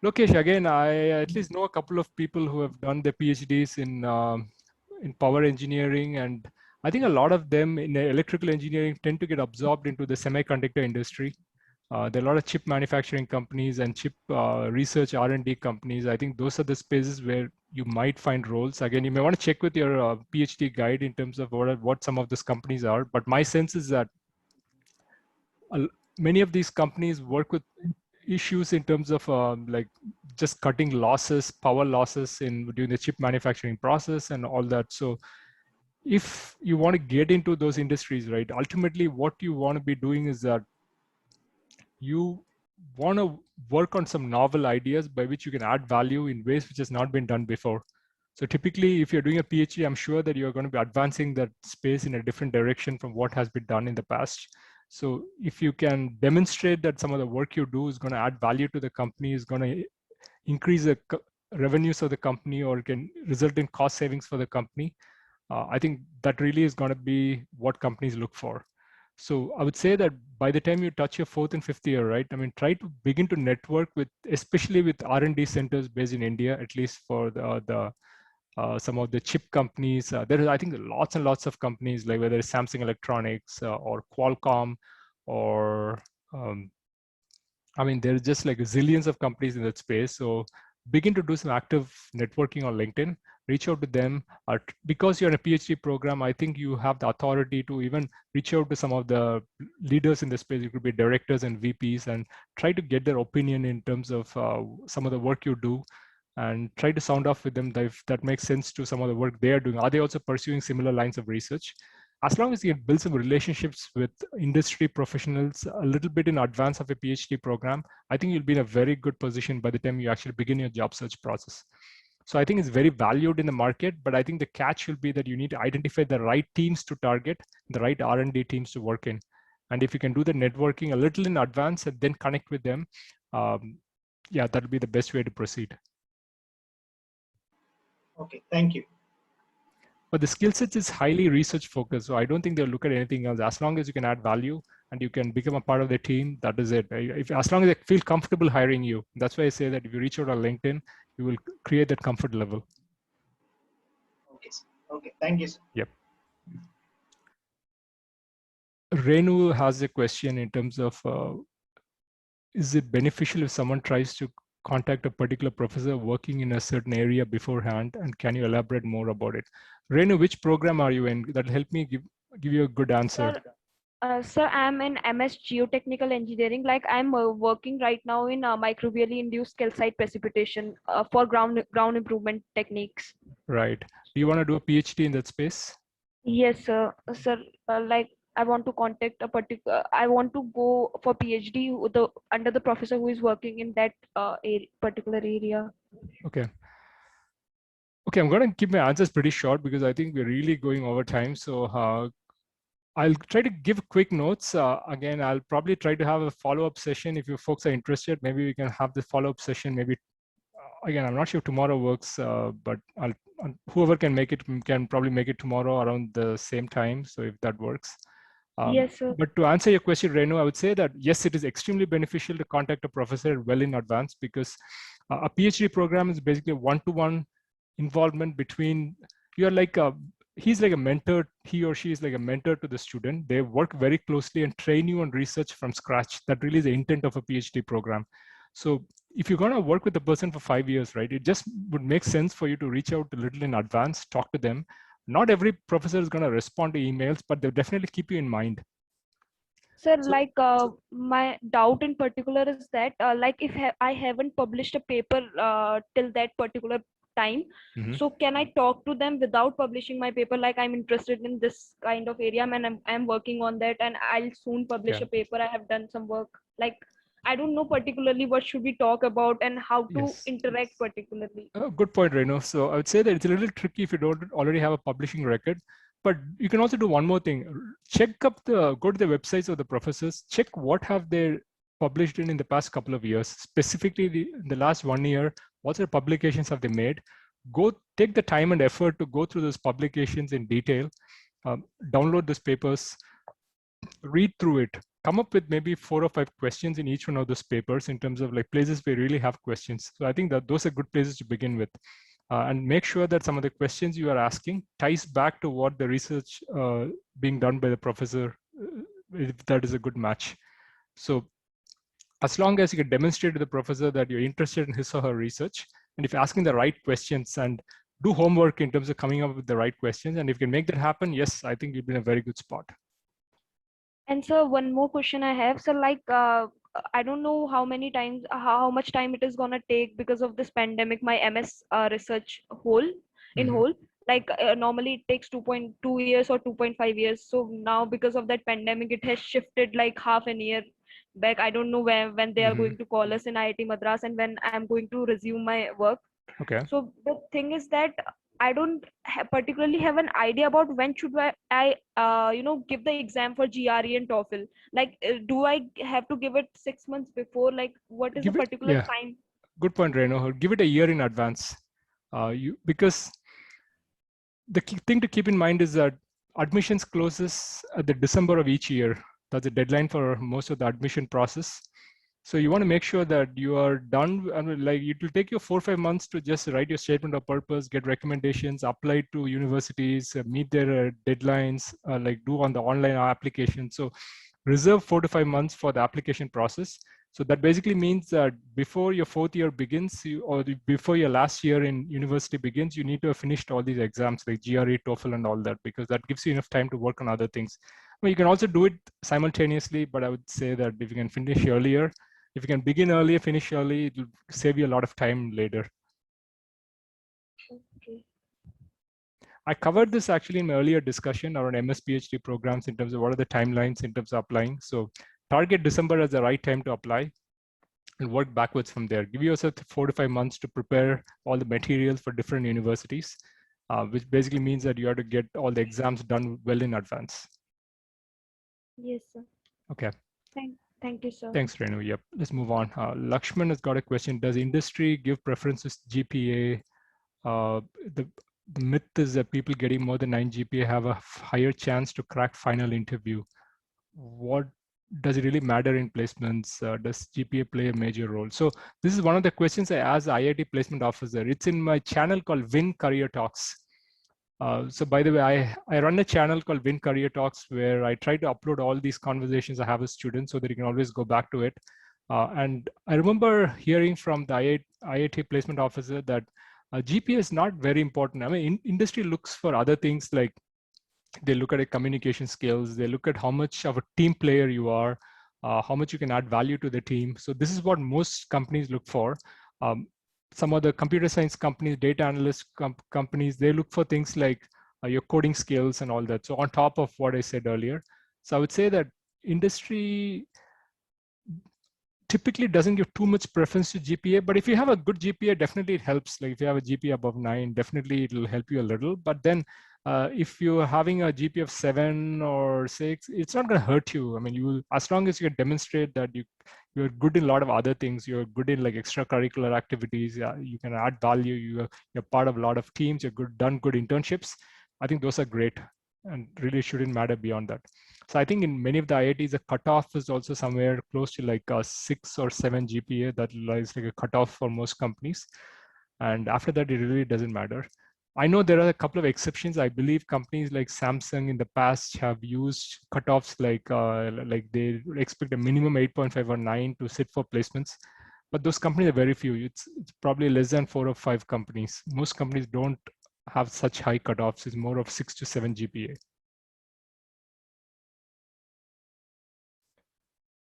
Speaker 1: Lokesh, again, I at least know a couple of people who have done their PhDs in power engineering, and I think a lot of them in electrical engineering tend to get absorbed into the semiconductor industry. There are a lot of chip manufacturing companies and chip research R&D companies. I think those are the spaces where you might find roles. Again, you may want to check with your PhD guide in terms of what some of these companies are. But my sense is that many of these companies work with issues in terms of like just cutting losses, power losses in during the chip manufacturing process and all that. So if you want to get into those industries, right, ultimately what you want to be doing is that you want to work on some novel ideas by which you can add value in ways which has not been done before. So typically, if you're doing a PhD, I'm sure that you're going to be advancing that space in a different direction from what has been done in the past. So if you can demonstrate that some of the work you do is going to add value to the company, is going to increase the revenues of the company, or can result in cost savings for the company, I think that really is going to be what companies look for. So I would say that by the time you touch your 4th and 5th year, right, I mean, try to begin to network with, especially with R&D centers based in India, at least for some of the chip companies. There is, I think, lots and lots of companies, like whether it's Samsung Electronics or Qualcomm, or I mean, there's just like zillions of companies in that space. So begin to do some active networking on LinkedIn. Reach out to them. Because you're in a PhD program, I think you have the authority to even reach out to some of the leaders in the space. You could be directors and VPs, and try to get their opinion in terms of some of the work you do, and try to sound off with them if that makes sense to some of the work they are doing. Are they also pursuing similar lines of research? As long as you build some relationships with industry professionals a little bit in advance of a PhD program, I think you'll be in a very good position by the time you actually begin your job search process. So I think it's very valued in the market, but I think the catch will be that you need to identify the right teams to target, the right R&D teams to work in. And if you can do the networking a little in advance and then connect with them, yeah, that'll be the best way to proceed.
Speaker 8: Okay, thank you.
Speaker 1: But the skill set is highly research focused. So I don't think they'll look at anything else. As long as you can add value and you can become a part of the team, that is it. As long as they feel comfortable hiring you, that's why I say that if you reach out on LinkedIn, you will create that comfort level.
Speaker 8: Okay, sir. Okay, thank you, sir.
Speaker 1: Yep. Renu has a question in terms of, is it beneficial if someone tries to contact a particular professor working in a certain area beforehand, and can you elaborate more about it? Renu, which program are you in? That'll help me give you a good answer.
Speaker 9: Sir, I'm in MS Geotechnical Engineering. Like I'm working right now in microbially induced calcite precipitation for ground improvement techniques.
Speaker 1: Right. Do you want to do a PhD in that space?
Speaker 9: Yes, sir. Sir, like I want to contact a particular. I want to go for PhD under the professor who is working in that particular area.
Speaker 1: Okay. Okay, I'm going to keep my answers pretty short because I think we're really going over time. So I'll try to give quick notes. Again, I'll probably try to have a follow-up session. If you folks are interested, maybe we can have the follow-up session. Maybe, again, I'm not sure if tomorrow works, but whoever can make it can probably make it tomorrow around the same time. So if that works.
Speaker 9: Yes, sir.
Speaker 1: But to answer your question, Renu, I would say that yes, it is extremely beneficial to contact a professor well in advance, because a PhD program is basically a one-to-one involvement between, you're like he's like a mentor, he or she is like a mentor to the student. They work very closely and train you on research from scratch. That really is the intent of a PhD program. So if you're going to work with the person for 5 years, right, it just would make sense for you to reach out a little in advance, talk to them. Not every professor is going to respond to emails, but they'll definitely keep you in mind.
Speaker 9: Sir, like my doubt in particular is that like if I haven't published a paper till that particular time, so can I talk to them without publishing my paper? Like I'm interested in this kind of area and I'm working on that, and I'll soon publish a paper. I have done some work. Like I don't know particularly what should we talk about and how to interact particularly.
Speaker 1: Good point, Renu. So I would say that it's a little tricky if you don't already have a publishing record. But you can also do one more thing. Go to the websites of the professors, check what have they published in the past couple of years, specifically in the last 1 year, what sort of publications have they made? Go take the time and effort to go through those publications in detail, download those papers, read through it, come up with maybe 4 or 5 questions in each one of those papers in terms of like places where you really have questions. So I think that those are good places to begin with. and make sure that some of the questions you are asking ties back to what the research being done by the professor, if that is a good match. So as long as you can demonstrate to the professor that you're interested in his or her research, and if you're asking the right questions and do homework in terms of coming up with the right questions, and if you can make that happen, yes, I think you'll be in a very good spot.
Speaker 9: And so one more question I have. So like, I don't know how many times, how much time it is gonna take because of this pandemic, my MS research whole. Like normally it takes 2.2 years or 2.5 years. So now because of that pandemic, it has shifted like half an year back. I don't know when they are going to call us in IIT Madras and when I'm going to resume my work.
Speaker 1: Okay.
Speaker 9: So the thing is that I don't particularly have an idea about when should I give the exam for GRE and TOEFL. Like, do I have to give it 6 months before? Like, what is the particular time?
Speaker 1: Good point, Reno. Give it a year in advance. Because the key thing to keep in mind is that admissions closes at the December of each year. That's the deadline for most of the admission process. So you want to make sure that you are done. I mean, like it will take you 4 or 5 months to just write your statement of purpose, get recommendations, apply to universities, meet their deadlines, like do on the online application. So reserve 4 to 5 months for the application process. So that basically means that before your 4th year begins, before your last year in university begins, you need to have finished all these exams like GRE, TOEFL, and all that, because that gives you enough time to work on other things. I mean, you can also do it simultaneously, but I would say that if you can finish earlier, if you can begin earlier, finish early, it will save you a lot of time later.
Speaker 9: Okay.
Speaker 1: I covered this actually in my earlier discussion around MS PhD programs in terms of what are the timelines in terms of applying. So target December as the right time to apply and work backwards from there. Give yourself 4 to 5 months to prepare all the materials for different universities, which basically means that you have to get all the exams done well in advance.
Speaker 9: Yes, sir.
Speaker 1: Okay.
Speaker 9: Thank you, sir.
Speaker 1: Thanks, Renu. Yep. Let's move on. Lakshman has got a question. Does industry give preferences to GPA? The myth is that people getting more than 9 GPA have a higher chance to crack final interview. What does it really matter in placements? Does GPA play a major role? So this is one of the questions I asked the IIT placement officer. It's in my channel called Win Career Talks. So by the way, I run a channel called Win Career Talks where I try to upload all these conversations I have with students so that you can always go back to it. And I remember hearing from the IIT placement officer that GPA is not very important. I mean, industry looks for other things, like they look at communication skills, they look at how much of a team player you are, how much you can add value to the team. So this is what most companies look for. Some of the computer science companies, data analyst companies, they look for things like your coding skills and all that. So on top of what I said earlier. So I would say that industry typically doesn't give too much preference to GPA, but if you have a good GPA, definitely it helps. Like if you have a GPA above 9, definitely it'll help you a little. But then if you're having a GPA of 7 or 6, it's not going to hurt you. I mean, you will, as long as you can demonstrate that you're good in a lot of other things, you're good in like extracurricular activities, you can add value, you're part of a lot of teams, done good internships. I think those are great and really shouldn't matter beyond that. So I think in many of the IITs, the cutoff is also somewhere close to like a 6 or 7 GPA. That is like a cutoff for most companies. And after that, it really doesn't matter. I know there are a couple of exceptions. I believe companies like Samsung in the past have used cutoffs like they expect a minimum 8.5 or 9 to sit for placements. But those companies are very few. It's probably less than 4 or 5 companies. Most companies don't have such high cutoffs. It's more of 6 to 7 GPA.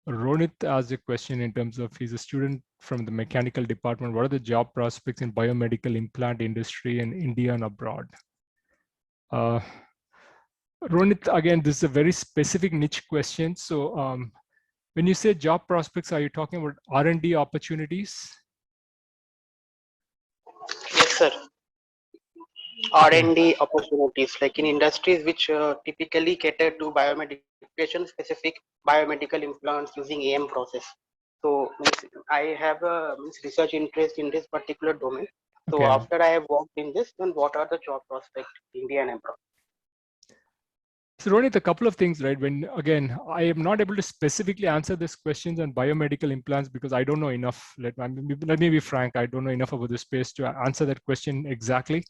Speaker 1: Ronit asked a question in terms of he's a student from the mechanical department. What are the job prospects in biomedical implant industry in India and abroad? Ronit, again, this is a very specific niche question. So when you say job prospects, are you talking about R&D opportunities?
Speaker 10: Yes, sir. R&D opportunities, like in industries which typically cater to specific biomedical implants using AM process. So I have a research interest in this particular domain. So after I have worked in this, then what are the job prospects in India and abroad?
Speaker 1: So Ronit, a couple of things, right? When again, I am not able to specifically answer these questions on biomedical implants because I don't know enough. Let me be frank, I don't know enough about the space to answer that question exactly.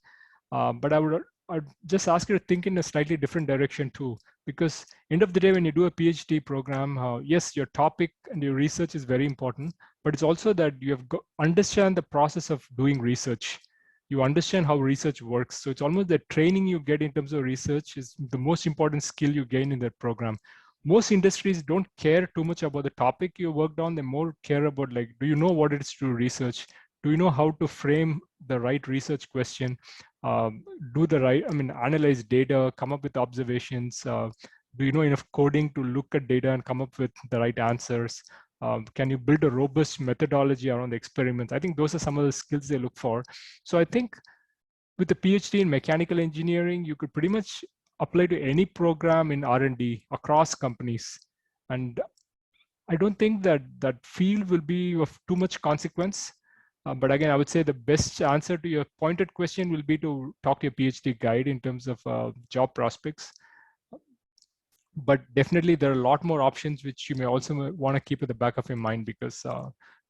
Speaker 1: But I'd just ask you to think in a slightly different direction too, because end of the day, when you do a PhD program, yes, your topic and your research is very important, but it's also that you have understand the process of doing research. You understand how research works. So it's almost the training you get in terms of research is the most important skill you gain in that program. Most industries don't care too much about the topic you worked on. They more care about, like, do you know what it is to research? Do you know how to frame the right research question? Do the right, analyze data, come up with observations. Do you know enough coding to look at data and come up with the right answers? Can you build a robust methodology around the experiments? I think those are some of the skills they look for. So I think with the PhD in mechanical engineering, you could pretty much apply to any program in R&D across companies. And I don't think that that field will be of too much consequence. But again, I would say the best answer to your pointed question will be to talk to your PhD guide in terms of job prospects. But definitely there are a lot more options which you may also want to keep at the back of your mind, because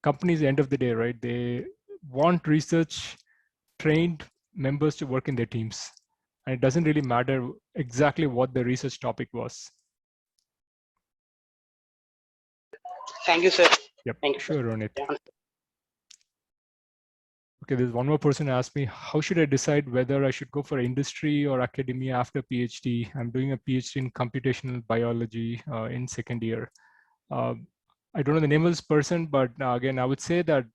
Speaker 1: companies at the end of the day, right, they want research trained members to work in their teams. And it doesn't really matter exactly what the research topic was.
Speaker 10: Thank you, sir.
Speaker 1: Yep,
Speaker 10: Thank you.
Speaker 1: sure, Ronit. Okay, there's one more person who asked me, how should I decide whether I should go for industry or academia after PhD? I'm doing a PhD in computational biology in second year. I don't know the name of this person, but again, I would say that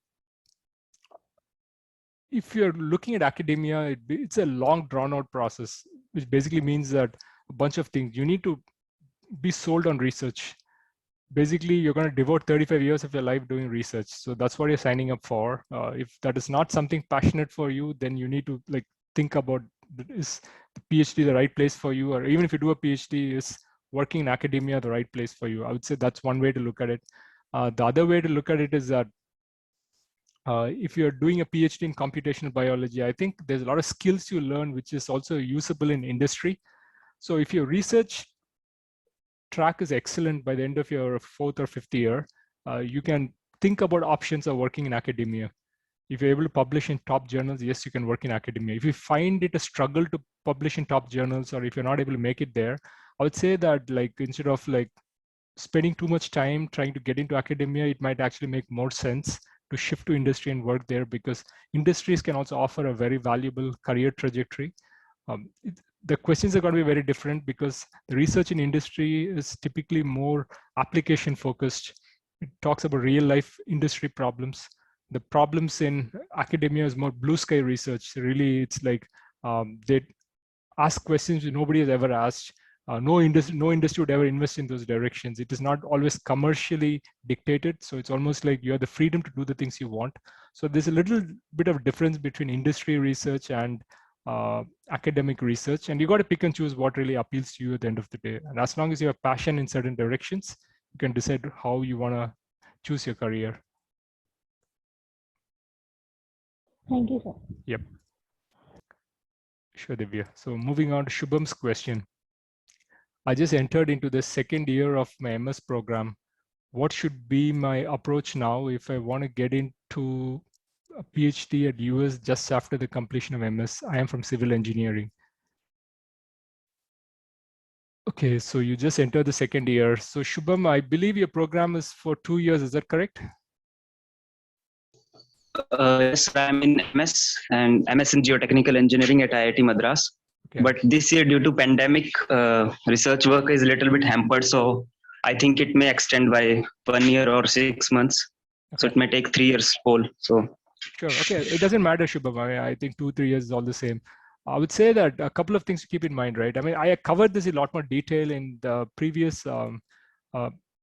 Speaker 1: if you're looking at academia, it's a long drawn out process, which basically means that a bunch of things, you need to be sold on research. Basically, you're going to devote 35 years of your life doing research. So that's what you're signing up for. If that is not something passionate for you, then you need to think about, is the PhD the right place for you? Or even if you do a PhD, is working in academia the right place for you? I would say that's one way to look at it. The other way to look at it is that if you're doing a PhD in computational biology, I think there's a lot of skills you learn, which is also usable in industry. So if your research track is excellent by the end of your fourth or fifth year, you can think about options of working in academia. If you're able to publish in top journals, yes, you can work in academia. If you find it a struggle to publish in top journals, or if you're not able to make it there, I would say that instead of spending too much time trying to get into academia, it might actually make more sense to shift to industry and work there, because industries can also offer a very valuable career trajectory. The questions are going to be very different, because the research in industry is typically more application focused. It talks about real life industry problems. The problems in academia is more blue sky research. Really, it's they ask questions nobody has ever asked. No industry would ever invest in those directions. It is not always commercially dictated. So it's almost like you have the freedom to do the things you want. So there's a little bit of difference between industry research and academic research, and you got to pick and choose what really appeals to you at the end of the day. And as long as you have passion in certain directions, you can decide how you want to choose your career.
Speaker 11: Thank you, sir.
Speaker 1: Yep. Sure, Divya. So moving on to Shubham's question. I just entered into the second year of my MS program. What should be my approach now if I want to get into a PhD at US just after the completion of MS? I am from civil engineering. Okay, so you just entered the second year. So Shubham, I believe your program is for 2 years, is that correct?
Speaker 12: Yes, I'm in MS and MS in Geotechnical Engineering at IIT Madras. Okay. But this year, due to pandemic, research work is a little bit hampered. So I think it may extend by 1 year or 6 months. Okay. So it may take 3 years whole. So
Speaker 1: sure. Okay. It doesn't matter, Shubham. I think 2-3 years is all the same. I would say that a couple of things to keep in mind, right? I mean, I covered this in a lot more detail in the previous Pan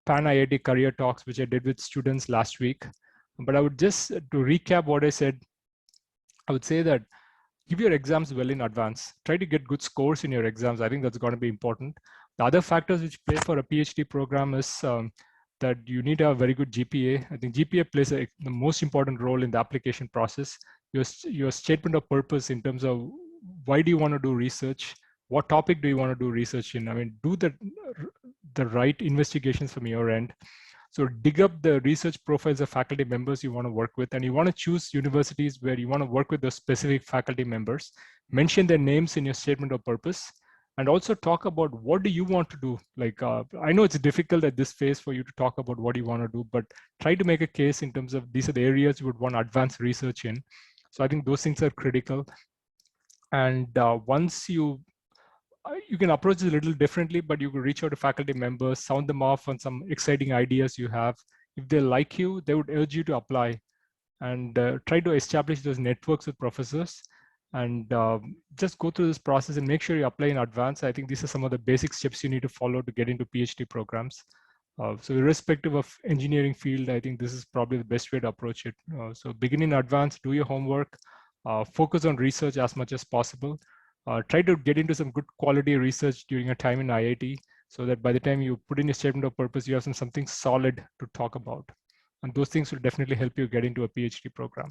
Speaker 1: IIT career talks, which I did with students last week. But I would just, to recap what I said, I would say that give your exams well in advance. Try to get good scores in your exams. I think that's going to be important. The other factors which play for a PhD program is that you need to have a very good GPA. I think GPA plays the most important role in the application process. Your statement of purpose in terms of why do you want to do research? what topic do you want to do research in? I mean, do the right investigations from your end. So dig up the research profiles of faculty members you want to work with, and you want to choose universities where you want to work with those specific faculty members. Mention their names in your statement of purpose, and also talk about what do you want to do. Like, I know it's difficult at this phase for you to talk about what you want to do, but try to make a case in terms of these are the areas you would want to advance research in. So I think those things are critical. And once you can approach it a little differently, but you could reach out to faculty members, sound them off on some exciting ideas you have. If they like you, they would urge you to apply, and try to establish those networks with professors, and just go through this process and make sure you apply in advance. I think these are some of the basic steps you need to follow to get into PhD programs. So irrespective of engineering field, I think this is probably the best way to approach it. So begin in advance, do your homework, focus on research as much as possible. Try to get into some good quality research during your time in IIT, so that by the time you put in your statement of purpose, you have something solid to talk about. And those things will definitely help you get into a PhD program.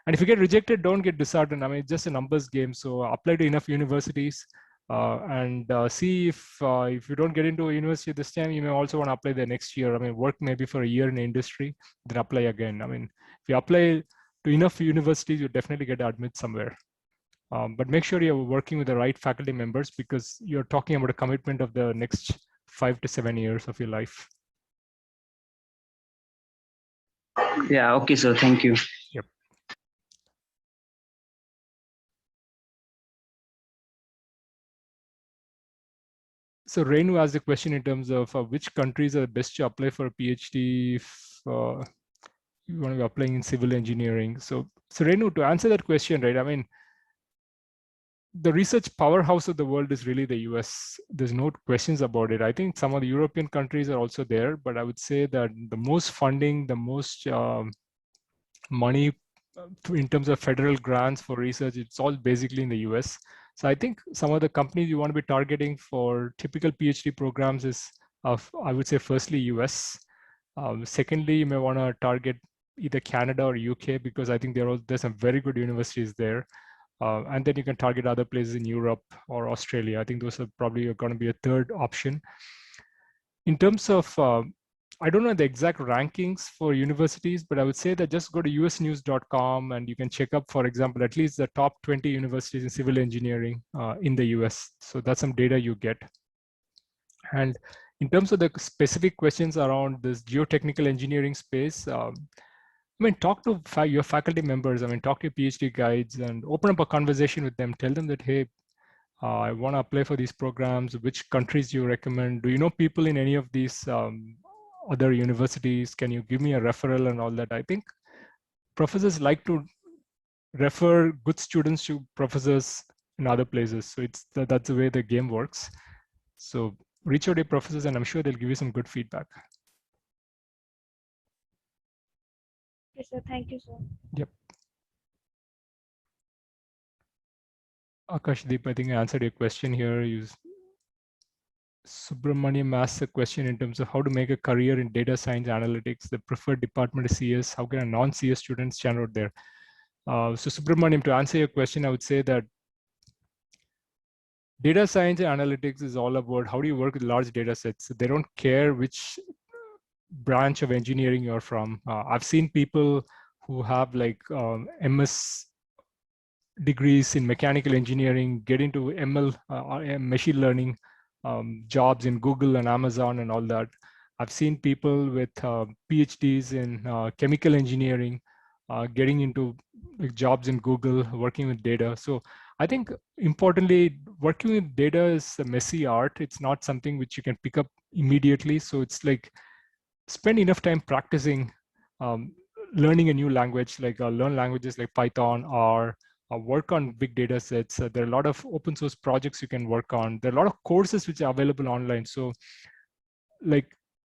Speaker 1: And if you get rejected, don't get disheartened. I mean, it's just a numbers game. So apply to enough universities and see if you don't get into a university this time, you may also want to apply the next year. I mean, work maybe for a year in the industry, then apply again. I mean, if you apply to enough universities, you definitely get admitted somewhere. But make sure you're working with the right faculty members, because you're talking about a commitment of the next 5 to 7 years of your life.
Speaker 12: Yeah, okay, sir. Thank you.
Speaker 1: Yep. So Renu asked the question in terms of which countries are the best to apply for a PhD if you want to be applying in civil engineering. So Renu, to answer that question, right, I mean, the research powerhouse of the world is really the US. There's no questions about it. I think some of the European countries are also there, but I would say that the most funding, the most money in terms of federal grants for research, it's all basically in the US. So I think some of the companies you want to be targeting for typical PhD programs is, I would say, firstly, US. Secondly, you may want to target either Canada or UK, because I think there's some very good universities there. And then you can target other places in Europe or Australia. I think those are probably going to be a third option. In terms of, I don't know the exact rankings for universities, but I would say that just go to usnews.com and you can check up, for example, at least the top 20 universities in civil engineering in the US. So that's some data you get. And in terms of the specific questions around this geotechnical engineering space, I mean, talk to your faculty members. I mean, talk to your PhD guides and open up a conversation with them. Tell them that, hey, I want to apply for these programs. Which countries do you recommend? Do you know people in any of these other universities? Can you give me a referral and all that? I think professors like to refer good students to professors in other places. So that's the way the game works. So reach out to your professors and I'm sure they'll give you some good feedback.
Speaker 9: Yes, sir. Thank you, sir.
Speaker 1: Yep. Akashdeep, I think I answered your question here. Subramaniam asked a question in terms of how to make a career in data science analytics. The preferred department is CS. How can a non-CS student stand out there? So Subramaniam, to answer your question, I would say that data science and analytics is all about how do you work with large data sets. They don't care which branch of engineering you're from. I've seen people who have like MS degrees in mechanical engineering get into ML, machine learning jobs in Google and Amazon and all that. I've seen people with PhDs in chemical engineering getting into jobs in Google, working with data. So I think importantly, working with data is a messy art. It's not something which you can pick up immediately. So it's like spend enough time practicing learning a new language, like learn languages like Python or work on big data sets. There are a lot of open source projects you can work on. There are a lot of courses which are available online. So like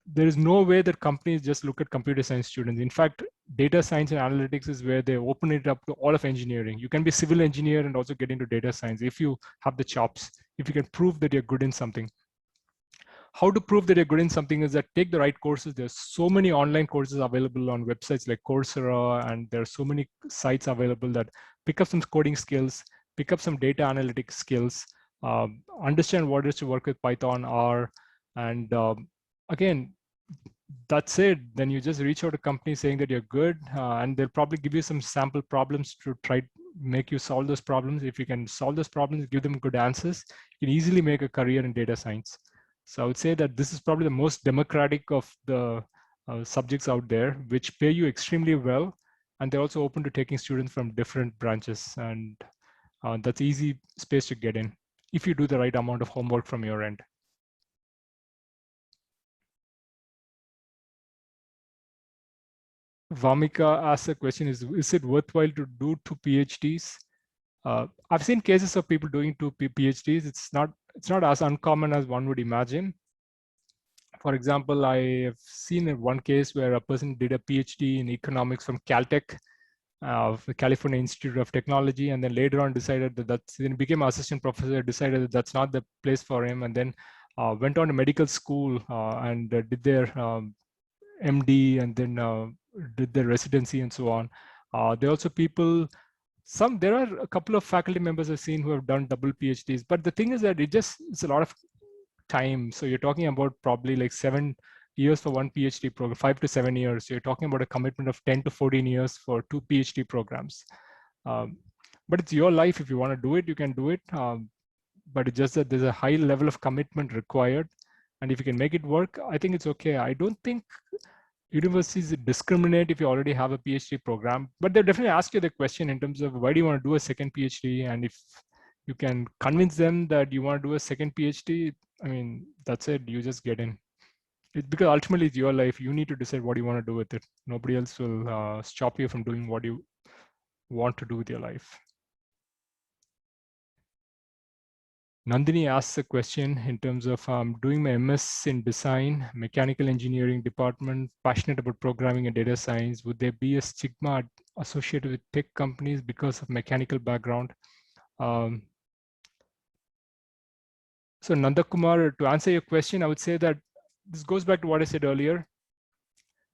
Speaker 1: there is no way that companies just look at computer science students. In fact, data science and analytics is where they open it up to all of engineering. You can be a civil engineer and also get into data science if you have the chops, if you can prove that you're good in something. How to prove that you're good in something is that take the right courses. There's so many online courses available on websites like Coursera, and there are so many sites available that pick up some coding skills, pick up some data analytics skills, understand what it is to work with Python, R, and again, that's it. Then you just reach out to companies saying that you're good, and they'll probably give you some sample problems to try to make you solve those problems. If you can solve those problems, give them good answers, you can easily make a career in data science. So I would say that this is probably the most democratic of the subjects out there, which pay you extremely well, and they're also open to taking students from different branches, and that's easy space to get in if you do the right amount of homework from your end. Vamika asks a question, is it worthwhile to do 2 PhDs? I've seen cases of people doing 2 PhDs. It's not as uncommon as one would imagine. For example, I have seen one case where a person did a PhD in economics from Caltech, the California Institute of Technology, and then later on decided that then became an assistant professor, decided that that's not the place for him, and then went on to medical school and did their MD, and then did their residency and so on. There are also people, there are a couple of faculty members I've seen who have done double PhDs, but the thing is that it's a lot of time. So you're talking about probably like 7 years for one PhD program, 5 to 7 years. So you're talking about a commitment of 10 to 14 years for 2 PhD programs. But it's your life. If you want to do it, you can do it. But it's just that there's a high level of commitment required. And if you can make it work, I think it's okay. I don't think universities discriminate if you already have a PhD program, but they'll definitely ask you the question in terms of why do you want to do a second PhD? And if you can convince them that you want to do a second PhD, I mean, that's it, you just get in. Because ultimately it's your life. You need to decide what you want to do with it. Nobody else will stop you from doing what you want to do with your life. Nandini asks a question in terms of doing my MS in design, mechanical engineering department, passionate about programming and data science. Would there be a stigma associated with tech companies because of mechanical background? So Nandakumar, to answer your question, I would say that this goes back to what I said earlier.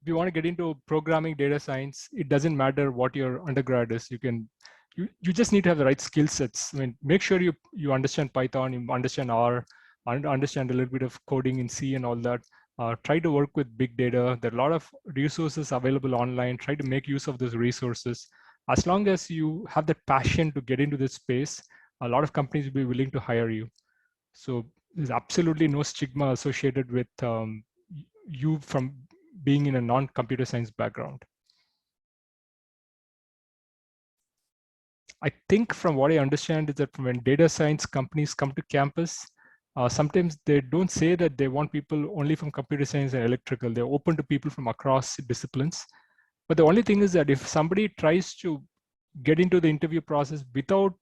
Speaker 1: If you want to get into programming data science, it doesn't matter what your undergrad is. You just need to have the right skill sets. I mean, make sure you understand Python, you understand R, understand a little bit of coding in C and all that. Try to work with big data. There are a lot of resources available online. Try to make use of those resources. As long as you have that passion to get into this space, a lot of companies will be willing to hire you. So there's absolutely no stigma associated with you from being in a non-computer science background. I think from what I understand is that when data science companies come to campus, sometimes they don't say that they want people only from computer science and electrical. They're open to people from across disciplines. But the only thing is that if somebody tries to get into the interview process without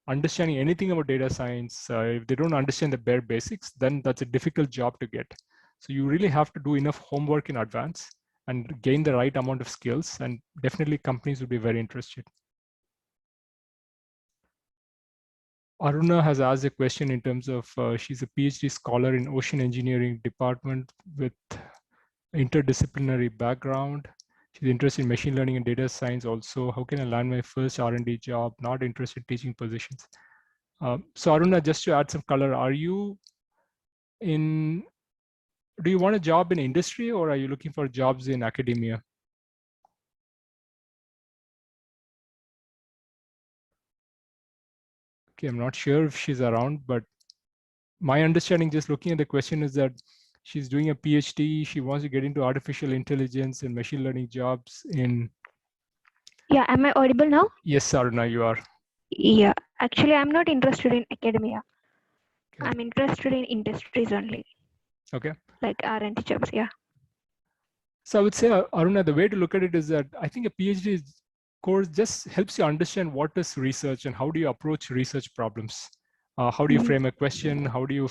Speaker 1: understanding anything about data science, if they don't understand the bare basics, then that's a difficult job to get. So you really have to do enough homework in advance and gain the right amount of skills, and definitely companies would be very interested. Aruna has asked a question in terms of she's a PhD scholar in ocean engineering department with interdisciplinary background. She's interested in machine learning and data science also. How can I land my first R&D job? Not interested in teaching positions. So Aruna, just to add some color, do you want a job in industry or are you looking for jobs in academia? Okay, I'm not sure if she's around, but my understanding just looking at the question is that she's doing a PhD. She wants to get into artificial intelligence and machine learning jobs in.
Speaker 9: Yeah, am I audible now?
Speaker 1: Yes, Aruna, you are.
Speaker 9: Yeah, actually, I'm not interested in academia. Okay. I'm interested in industries only.
Speaker 1: Okay.
Speaker 9: Like R&D jobs, yeah.
Speaker 1: So I would say, Aruna, the way to look at it is that I think a PhD course just helps you understand what is research and how do you approach research problems. How do you frame a question? How do you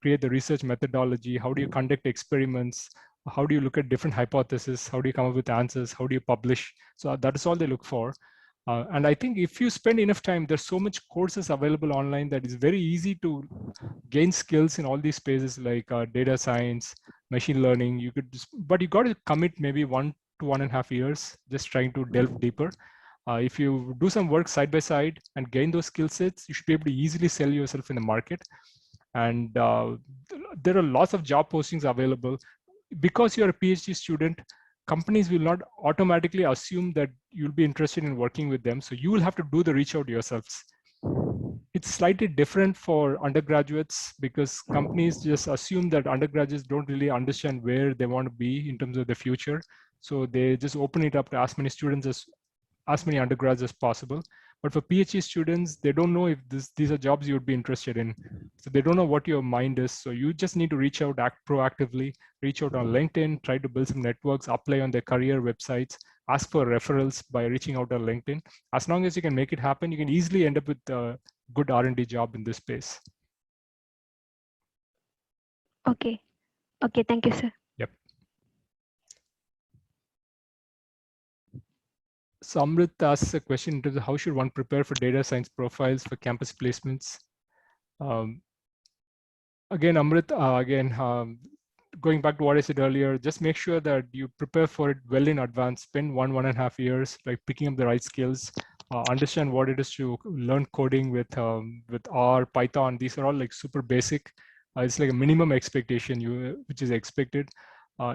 Speaker 1: create the research methodology? How do you conduct experiments? How do you look at different hypotheses? How do you come up with answers? How do you publish? So that is all they look for. And I think if you spend enough time, there's so much courses available online that it's very easy to gain skills in all these spaces like data science, machine learning. But you got to commit maybe 1 to 1.5 years just trying to delve deeper. If you do some work side by side and gain those skill sets, you should be able to easily sell yourself in the market. And there are lots of job postings available. Because you're a PhD student, companies will not automatically assume that you'll be interested in working with them. So you will have to do the reach out yourselves. It's slightly different for undergraduates because companies just assume that undergraduates don't really understand where they want to be in terms of the future. So they just open it up to as many students as many undergrads as possible. But for PhD students, they don't know if these are jobs you would be interested in. So they don't know what your mind is. So you just need to reach out, act proactively, reach out on LinkedIn, try to build some networks, apply on their career websites, ask for referrals by reaching out on LinkedIn. As long as you can make it happen, you can easily end up with a good R&D job in this space.
Speaker 11: Okay. Okay, thank you, sir.
Speaker 1: Yep. So Amrit asks a question in terms of how should one prepare for data science profiles for campus placements? Again, Amrit, going back to what I said earlier, just make sure that you prepare for it well in advance. Spend 1.5 years like picking up the right skills, understand what it is to learn coding with R, Python. These are all like super basic. It's like a minimum expectation which is expected.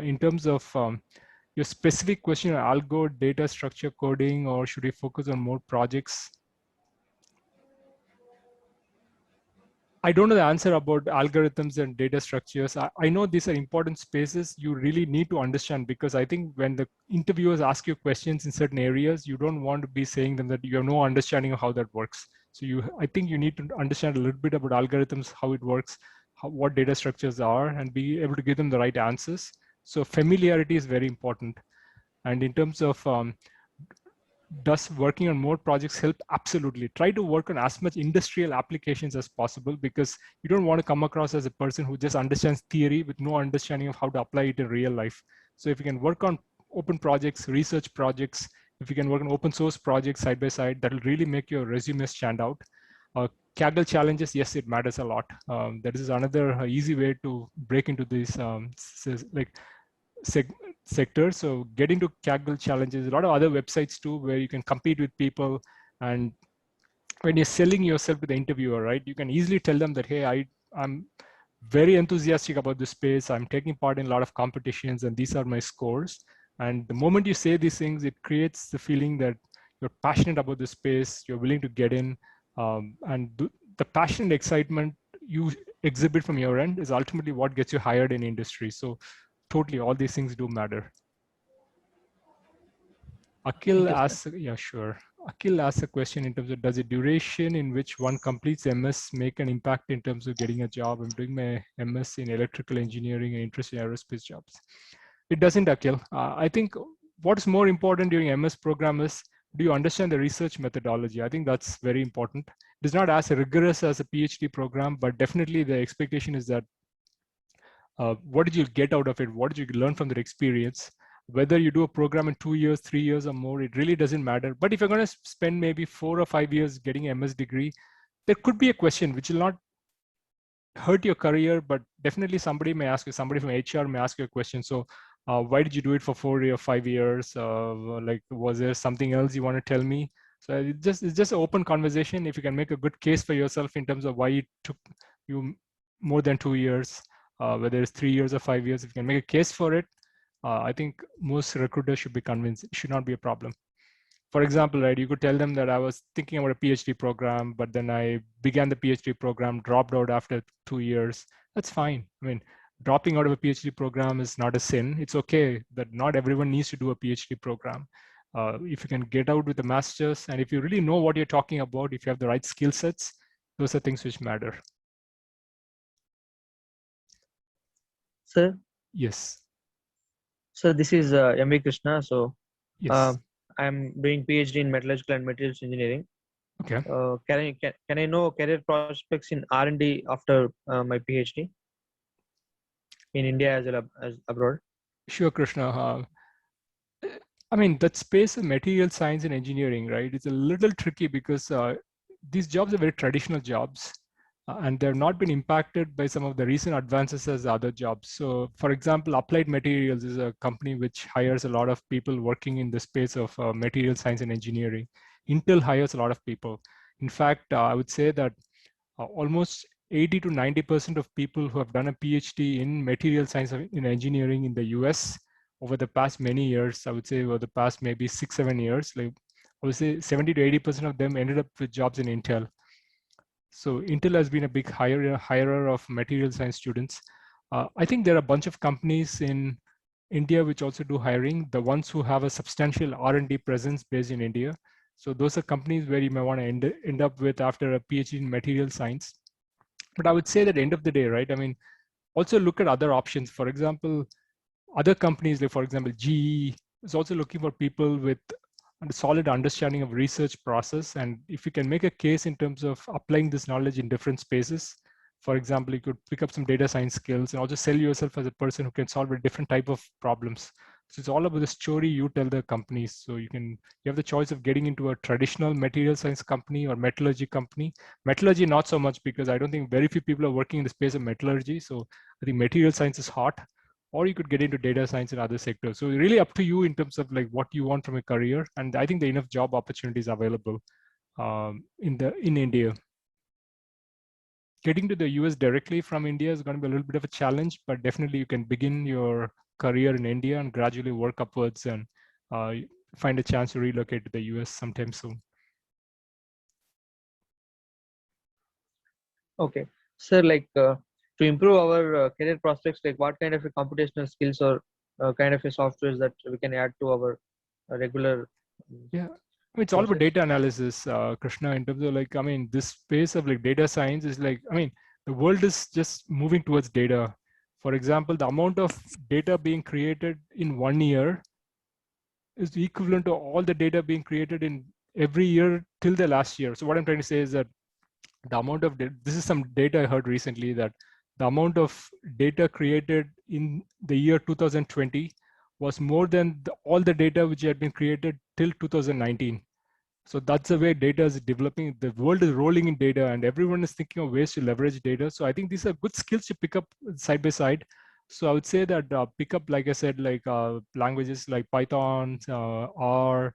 Speaker 1: In terms of your specific question on algo, data structure coding, or should we focus on more projects? I don't know the answer about algorithms and data structures. I know these are important spaces you really need to understand, because I think when the interviewers ask you questions in certain areas, you don't want to be saying them that you have no understanding of how that works. So I think you need to understand a little bit about algorithms, how it works, what data structures are, and be able to give them the right answers. So familiarity is very important. And in terms of does working on more projects help? Absolutely. Try to work on as much industrial applications as possible, because you don't want to come across as a person who just understands theory with no understanding of how to apply it in real life. So if you can work on open projects, research projects, if you can work on open source projects side by side, that'll really make your resume stand out. Kaggle challenges, yes, it matters a lot. That is another easy way to break into these sectors. So get into Kaggle challenges. A lot of other websites too, where you can compete with people. And when you're selling yourself to the interviewer, right, you can easily tell them that, hey, I'm very enthusiastic about this space. I'm taking part in a lot of competitions, and these are my scores. And the moment you say these things, it creates the feeling that you're passionate about the space, you're willing to get in. And the passion and excitement you exhibit from your end is ultimately what gets you hired in industry. So totally, all these things do matter. Akhil asks, yeah, sure. Akhil asks a question in terms of, does the duration in which one completes MS make an impact in terms of getting a job? I'm doing my MS in electrical engineering and interested in aerospace jobs. It doesn't, Akhil. I think what's more important during MS program is, do you understand the research methodology? I think that's very important. It is not as rigorous as a PhD program, but definitely the expectation is that what did you get out of it? What did you learn from that experience? Whether you do a program in 2 years, 3 years or more, it really doesn't matter. But if you're going to spend maybe 4 or 5 years getting an MS degree, there could be a question which will not hurt your career, but definitely somebody may ask you, somebody from HR may ask you a question. So why did you do it for 4 or 5 years? Like, was there something else you want to tell me? So it's just an open conversation. If you can make a good case for yourself in terms of why it took you more than 2 years, whether it's 3 years or 5 years, if you can make a case for it, I think most recruiters should be convinced. It should not be a problem. For example, right, you could tell them that I was thinking about a PhD program, but then I began the PhD program, dropped out after 2 years. That's fine. I mean, dropping out of a PhD program is not a sin. It's okay that not everyone needs to do a PhD program. If you can get out with a master's, and if you really know what you're talking about, if you have the right skill sets, those are things which matter.
Speaker 13: Sir?
Speaker 1: Yes.
Speaker 13: So this is M.V. Krishna. So
Speaker 1: yes.
Speaker 13: I'm doing PhD in metallurgical and materials engineering.
Speaker 1: Okay.
Speaker 13: Can I know career prospects in R&D after my PhD in India as well as abroad?
Speaker 1: Sure, Krishna. I mean, that space of material science and engineering, right? It's a little tricky because these jobs are very traditional jobs. and they've not been impacted by some of the recent advances as other jobs. So for example, Applied Materials is a company which hires a lot of people working in the space of material science and engineering. Intel hires a lot of people. In fact, I would say that almost 80 to 90% of people who have done a PhD in material science in engineering in the US over the past many years, I would say over the past maybe 6-7 years, like I would say 70 to 80% of them ended up with jobs in Intel. So Intel has been a big hirer of material science students. I think there are a bunch of companies in India which also do hiring, the ones who have a substantial R&D presence based in India. So those are companies where you may want to end up with after a PhD in material science. But I would say that at the end of the day, right? I mean, also look at other options. For example, other companies, like for example, GE is also looking for people with a solid understanding of research process. And if you can make a case in terms of applying this knowledge in different spaces, for example, you could pick up some data science skills and also sell yourself as a person who can solve a different type of problems. So it's all about the story you tell the companies. So you have the choice of getting into a traditional material science company or metallurgy company. Metallurgy, not so much, because I don't think very few people are working in the space of metallurgy. So I think material science is hot. Or you could get into data science and other sectors. So really up to you in terms of like what you want from a career. And I think there are enough job opportunities available in India. Getting to the US directly from India is going to be a little bit of a challenge, but definitely you can begin your career in India and gradually work upwards and find a chance to relocate to the US sometime soon.
Speaker 13: Okay, sir, like to improve our career prospects, like what kind of a computational skills or kind of a softwares that we can add to our regular
Speaker 1: yeah, I mean, it's all about data analysis, Krishna, in terms of like, I mean, this space of like data science is like, I mean, the world is just moving towards data. For example, the amount of data being created in 1 year is equivalent to all the data being created in every year till the last year. So what I'm trying to say is that the amount of this is some data I heard recently, that the amount of data created in the year 2020 was more than all the data which had been created till 2019. So that's the way data is developing. The world is rolling in data and everyone is thinking of ways to leverage data. So I think these are good skills to pick up side by side. So I would say that pick up, like I said, like languages like Python, R,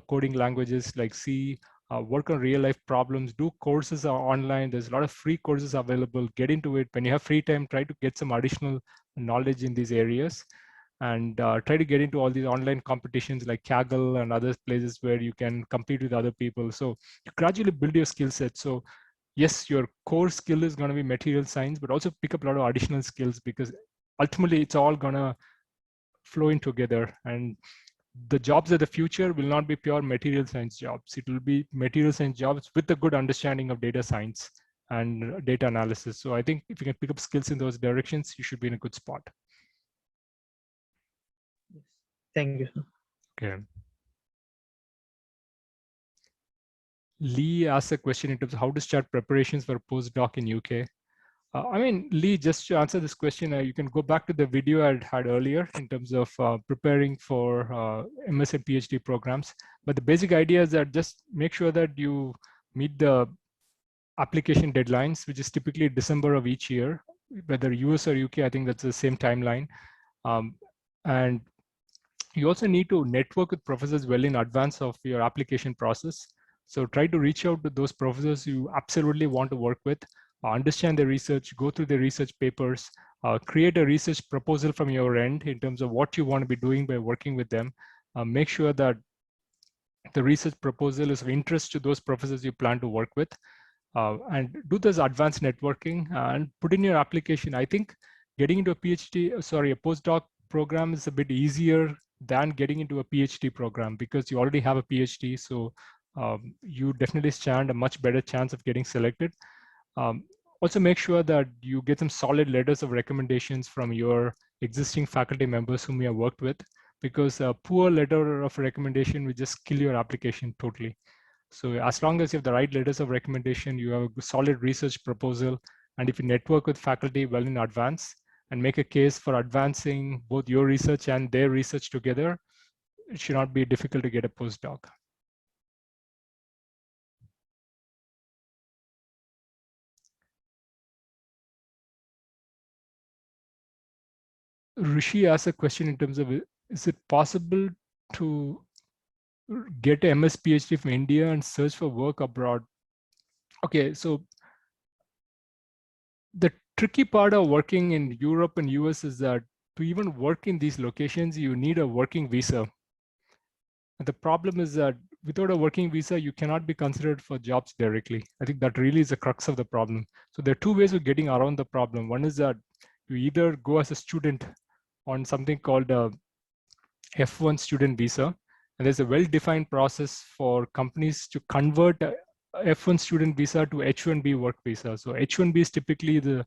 Speaker 1: coding languages like C, work on real life problems, do courses online. There's a lot of free courses available. Get into it. When you have free time, try to get some additional knowledge in these areas and try to get into all these online competitions like Kaggle and other places where you can compete with other people. So you gradually build your skill set. So yes, your core skill is going to be material science, but also pick up a lot of additional skills because ultimately it's all going to flow in together. And the jobs of the future will not be pure material science jobs. It will be material science jobs with a good understanding of data science and data analysis. So I think if you can pick up skills in those directions, you should be in a good spot.
Speaker 13: Thank you.
Speaker 1: Okay. Lee asked a question in terms of how to start preparations for a postdoc in UK. I mean, Lee, just to answer this question, you can go back to the video I had earlier in terms of preparing for MS and PhD programs. But the basic idea is that just make sure that you meet the application deadlines, which is typically December of each year, whether US or UK, I think that's the same timeline. And you also need to network with professors well in advance of your application process. So try to reach out to those professors you absolutely want to work with, understand the research, go through the research papers, create a research proposal from your end in terms of what you want to be doing by working with them. Make sure that the research proposal is of interest to those professors you plan to work with, and do this advanced networking and put in your application. I think getting into a postdoc program is a bit easier than getting into a PhD program because you already have a PhD. So you definitely stand a much better chance of getting selected. Also make sure that you get some solid letters of recommendations from your existing faculty members whom you have worked with, because a poor letter of recommendation will just kill your application totally. So as long as you have the right letters of recommendation, you have a solid research proposal, and if you network with faculty well in advance and make a case for advancing both your research and their research together, it should not be difficult to get a postdoc. Rishi asked a question in terms of, is it possible to get a MS PhD from India and search for work abroad? Okay, so the tricky part of working in Europe and US is that to even work in these locations, you need a working visa. And the problem is that without a working visa, you cannot be considered for jobs directly. I think that really is the crux of the problem. So there are two ways of getting around the problem. One is that you either go as a student on something called a F1 student visa, and there's a well-defined process for companies to convert a F1 student visa to H1B work visa. So H1B is typically the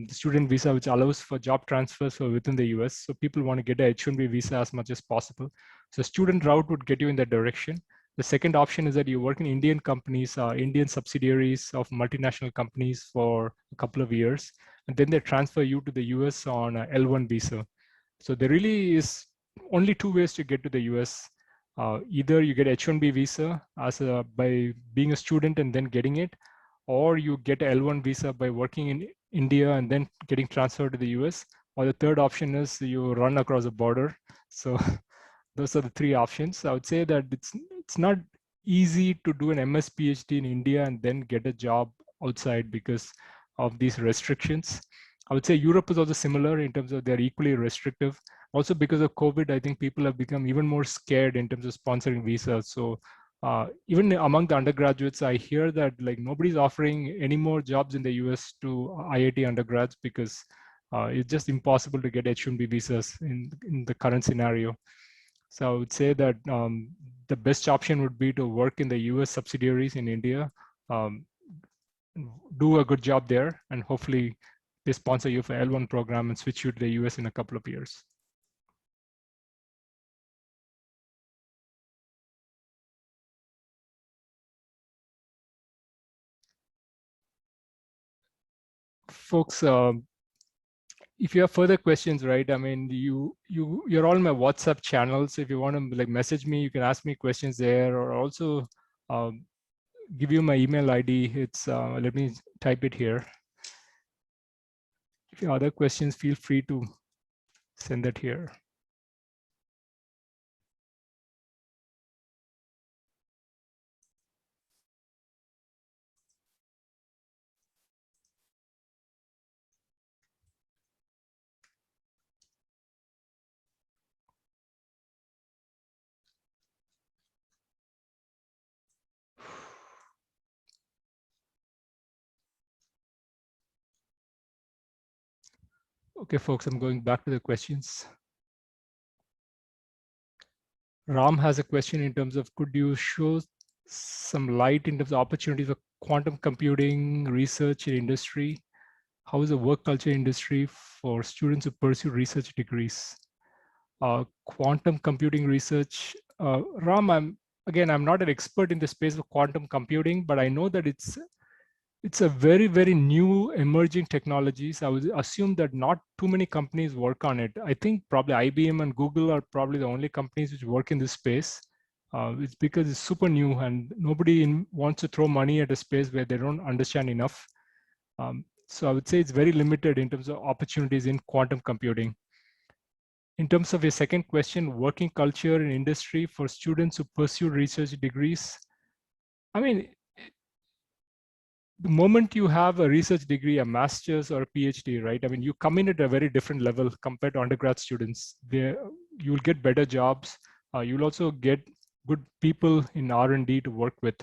Speaker 1: student visa which allows for job transfers within the US. So people want to get a H1B visa as much as possible. So student route would get you in that direction. The second option is that you work in Indian companies, Indian subsidiaries of multinational companies for a couple of years, and then they transfer you to the US on a L1 visa. So there really is only two ways to get to the US. Either you get H1B visa by being a student and then getting it, or you get a L1 visa by working in India and then getting transferred to the US, or the third option is you run across the border. So those are the three options. I would say that it's not easy to do an MS PhD in India and then get a job outside because of these restrictions. I would say Europe is also similar in terms of they're equally restrictive. Also because of COVID, I think people have become even more scared in terms of sponsoring visas. So even among the undergraduates, I hear that like nobody's offering any more jobs in the US to IIT undergrads because it's just impossible to get H1B visas in the current scenario. So I would say that the best option would be to work in the US subsidiaries in India, do a good job there, and hopefully they sponsor you for L1 program and switch you to the US in a couple of years. Folks, if you have further questions, right? I mean, you're all in my WhatsApp channels. If you want to like message me, you can ask me questions there, or also give you my email ID. It's let me type it here. If you have other questions, feel free to send that here. Okay, folks, I'm going back to the questions. Ram has a question in terms of, could you show some light in terms of opportunities for quantum computing research in industry? How is the work culture industry for students who pursue research degrees? Quantum computing research, Ram, I'm not an expert in the space of quantum computing, but I know that it's a very, very new emerging technologies. I would assume that not too many companies work on it. I think probably IBM and Google are probably the only companies which work in this space. It's because it's super new and nobody wants to throw money at a space where they don't understand enough. So I would say it's very limited in terms of opportunities in quantum computing. In terms of your second question, working culture in industry for students who pursue research degrees. I mean, the moment you have a research degree, a master's or a PhD, right? I mean, you come in at a very different level compared to undergrad students. You'll get better jobs. You'll also get good people in R&D to work with.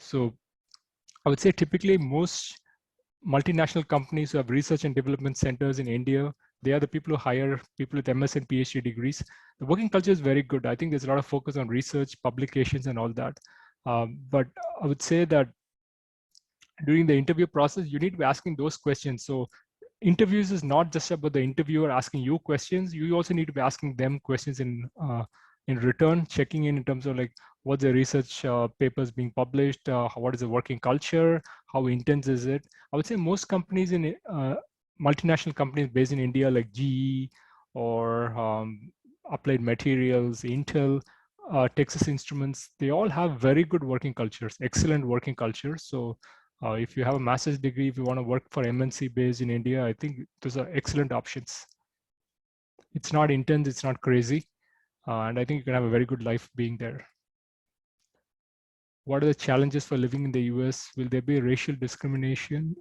Speaker 1: So I would say typically most multinational companies who have research and development centers in India, they are the people who hire people with MS and PhD degrees. The working culture is very good. I think there's a lot of focus on research, publications, and all that. But I would say that during the interview process, you need to be asking those questions. So interviews is not just about the interviewer asking you questions. You also need to be asking them questions in return, checking in terms of like what's the research papers being published, what is the working culture, how intense is it. I would say most companies in multinational companies based in India like GE or Applied Materials, Intel, Texas Instruments, they all have very good working cultures, excellent working cultures. So if you have a master's degree, if you want to work for MNC based in India, I think those are excellent options. It's not intense, it's not crazy. And I think you can have a very good life being there. What are the challenges for living in the US? Will there be racial discrimination?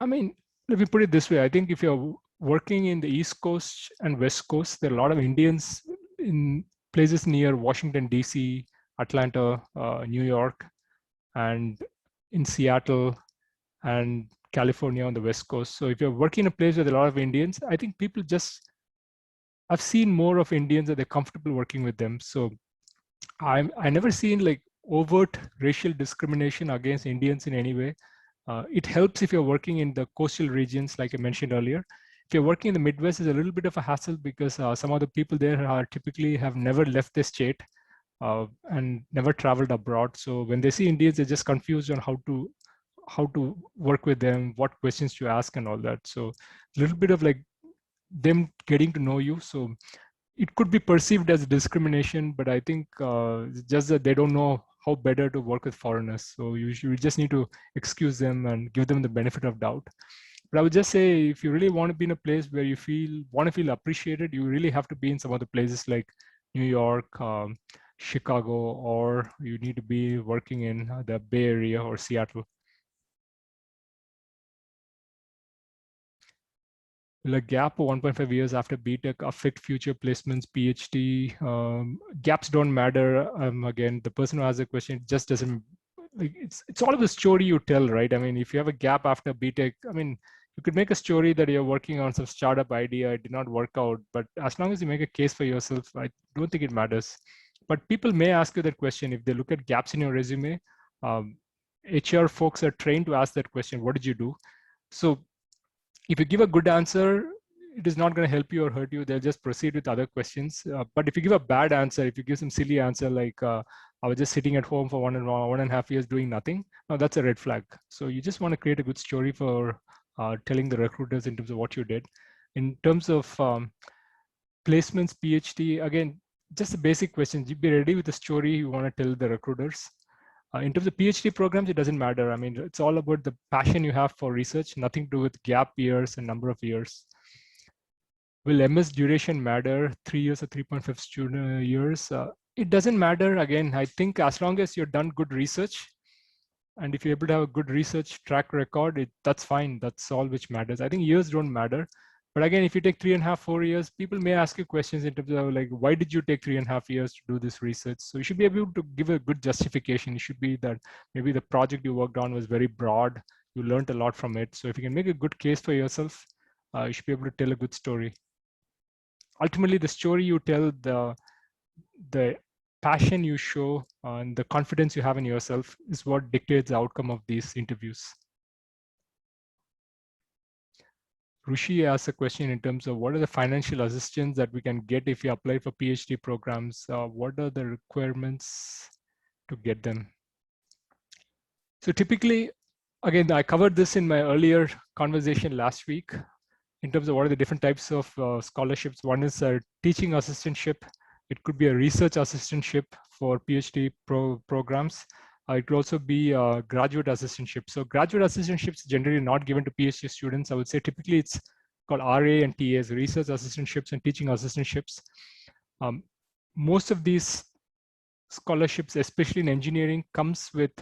Speaker 1: I mean, let me put it this way. I think if you're working in the East Coast and West Coast, there are a lot of Indians in places near Washington, DC, Atlanta, New York, and in Seattle and California on the West Coast. So if you're working in a place with a lot of Indians, I think people just, I've seen more of Indians that they're comfortable working with them. So I never seen like overt racial discrimination against Indians in any way. It helps if you're working in the coastal regions, like I mentioned earlier. If you're working in the Midwest, it's a little bit of a hassle because some of the people there are typically have never left the state and never traveled abroad. So when they see Indians, they're just confused on how to work with them, what questions to ask and all that. So a little bit of like them getting to know you. So it could be perceived as discrimination, but I think just that they don't know how better to work with foreigners. So you just need to excuse them and give them the benefit of doubt. But I would just say, if you really want to be in a place where you want to feel appreciated, you really have to be in some of the places like New York, Chicago, or you need to be working in the Bay Area or Seattle. Will a gap of 1.5 years after BTech affect future placements, PhD? Gaps don't matter. Again, the person who has the question just doesn't, like, it's all of the story you tell, right? I mean, if you have a gap after BTech, I mean, you could make a story that you're working on some startup idea, it did not work out, but as long as you make a case for yourself, I don't think it matters. But people may ask you that question if they look at gaps in your resume. HR folks are trained to ask that question, what did you do? So if you give a good answer, it is not going to help you or hurt you. They'll just proceed with other questions. But if you give a bad answer, if you give some silly answer like, I was just sitting at home for 1.5 years doing nothing, now that's a red flag. So you just want to create a good story for telling the recruiters in terms of what you did. In terms of placements, PhD, again, just the basic questions. You be ready with the story you want to tell the recruiters. In terms of PhD programs, it doesn't matter. I mean, it's all about the passion you have for research, nothing to do with gap years and number of years. Will MS duration matter, 3 years or 3.5 student years? It doesn't matter. Again, I think as long as you've done good research, and if you're able to have a good research track record, that's fine. That's all which matters. I think years don't matter. But again, if you take 3.5, 4 years, people may ask you questions in terms of like, why did you take 3.5 years to do this research? So you should be able to give a good justification. It should be that maybe the project you worked on was very broad. You learned a lot from it. So if you can make a good case for yourself, you should be able to tell a good story. Ultimately, the story you tell, the passion you show, and the confidence you have in yourself is what dictates the outcome of these interviews. Rushi asked a question in terms of what are the financial assistance that we can get if we apply for PhD programs? What are the requirements to get them? So typically, again, I covered this in my earlier conversation last week in terms of what are the different types of scholarships. One is a teaching assistantship. It could be a research assistantship for PhD programs. It could also be a graduate assistantship. So graduate assistantships generally not given to PhD students. I would say typically it's called RA and TAs, research assistantships and teaching assistantships. Most of these scholarships, especially in engineering, comes with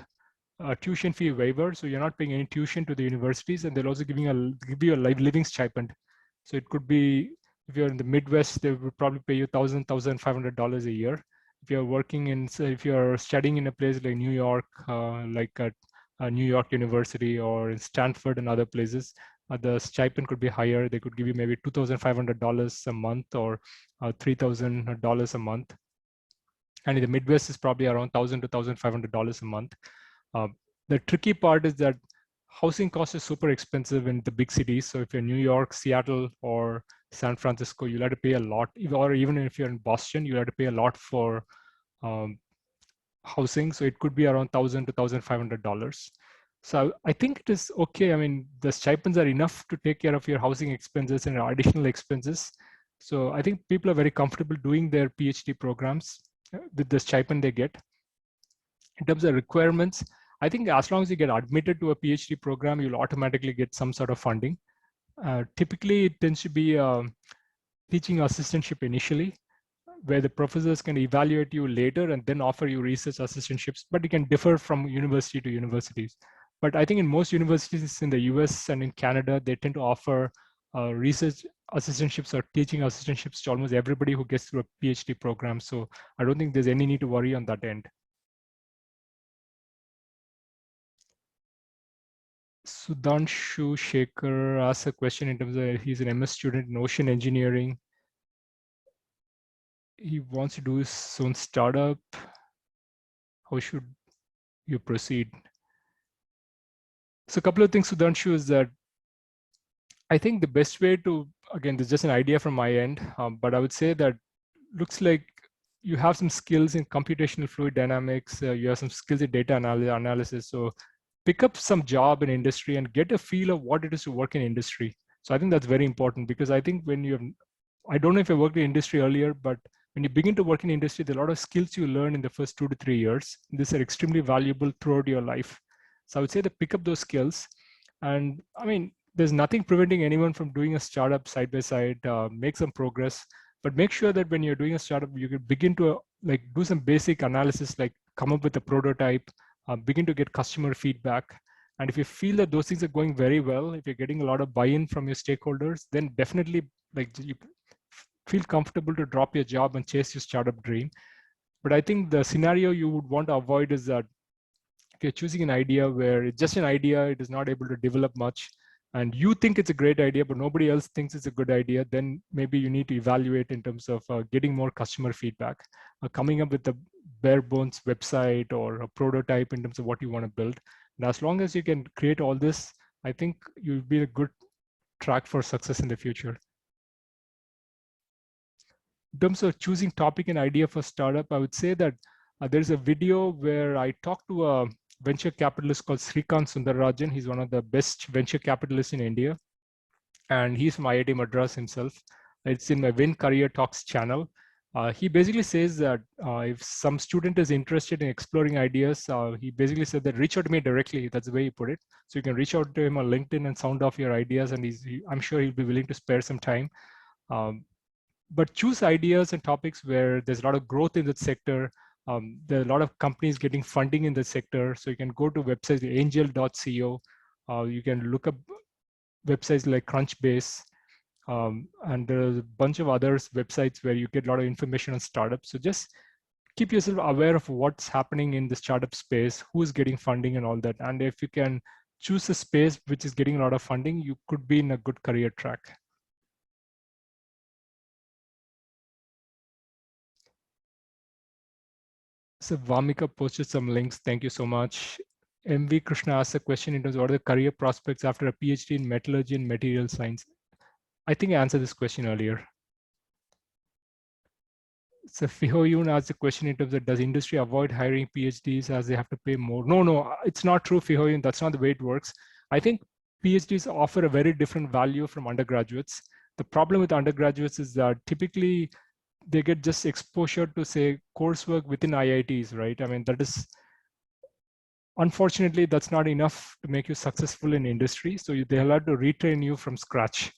Speaker 1: a tuition fee waiver. So you're not paying any tuition to the universities, and they'll also give you a living stipend. So it could be, if you're in the Midwest, they would probably pay you $1,500 a year. If you're working in, if you're studying in a place like New York, like at New York University or in Stanford and other places, the stipend could be higher. They could give you maybe $2,500 a month or $3,000 a month. And in the Midwest is probably around $1,000 to $1,500 a month. The tricky part is that housing costs are super expensive in the big cities. So if you're in New York, Seattle, or San Francisco, you'll have to pay a lot. Or even if you're in Boston, you'll have to pay a lot for housing. So it could be around $1,000 to $1,500. So I think it is okay. I mean, the stipends are enough to take care of your housing expenses and additional expenses. So I think people are very comfortable doing their PhD programs with the stipend they get. In terms of requirements, I think as long as you get admitted to a PhD program, you'll automatically get some sort of funding. Typically, it tends to be teaching assistantship initially, where the professors can evaluate you later and then offer you research assistantships, but it can differ from university to universities. But I think in most universities in the US and in Canada, they tend to offer research assistantships or teaching assistantships to almost everybody who gets through a PhD program. So I don't think there's any need to worry on that end. Sudhanshu Shekhar asked a question in terms of he's an MS student in ocean engineering. He wants to do his own startup. How should you proceed? So a couple of things, Sudhanshu, is that I think the best way to, again, this is just an idea from my end, but I would say that looks like you have some skills in computational fluid dynamics, you have some skills in data analysis. So pick up some job in industry and get a feel of what it is to work in industry. So I think that's very important, because I think when you have, I don't know if you worked in industry earlier, but when you begin to work in industry, there are a lot of skills you learn in the first 2 to 3 years. These are extremely valuable throughout your life. So I would say that pick up those skills. And I mean, there's nothing preventing anyone from doing a startup side by side, make some progress, but make sure that when you're doing a startup, you can begin to like do some basic analysis, like come up with a prototype, begin to get customer feedback. And if you feel that those things are going very well, if you're getting a lot of buy-in from your stakeholders, then definitely like you feel comfortable to drop your job and chase your startup dream. But I think the scenario you would want to avoid is that if you're choosing an idea where it's just an idea, it is not able to develop much, and you think it's a great idea, but nobody else thinks it's a good idea, then maybe you need to evaluate in terms of getting more customer feedback, coming up with a bare bones website or a prototype in terms of what you want to build. And as long as you can create all this, I think you'll be a good track for success in the future. In terms of choosing topic and idea for startup, I would say that there's a video where I talked to a venture capitalist called Srikant Sundararajan. He's one of the best venture capitalists in India. And he's from IIT Madras himself. It's in my Win Career Talks channel. He basically says that if some student is interested in exploring ideas, he basically said that reach out to me directly. That's the way he put it. So you can reach out to him on LinkedIn and sound off your ideas. And I'm sure he'll be willing to spare some time. But choose ideas and topics where there's a lot of growth in that sector. There are a lot of companies getting funding in the sector. So you can go to websites like angel.co. You can look up websites like Crunchbase. And there's a bunch of other websites where you get a lot of information on startups. So just keep yourself aware of what's happening in the startup space, who's getting funding and all that. And if you can choose a space which is getting a lot of funding, you could be in a good career track. So Vamika posted some links. Thank you so much. MV Krishna asked a question in terms of what are the career prospects after a PhD in metallurgy and material science. I think I answered this question earlier. So Fihoyun asked a question in terms of does industry avoid hiring PhDs as they have to pay more? No, it's not true, Fihoyun. That's not the way it works. I think PhDs offer a very different value from undergraduates. The problem with undergraduates is that typically they get just exposure to, say, coursework within IITs, right? I mean, that is, unfortunately, that's not enough to make you successful in industry. So they'll have to retrain you from scratch.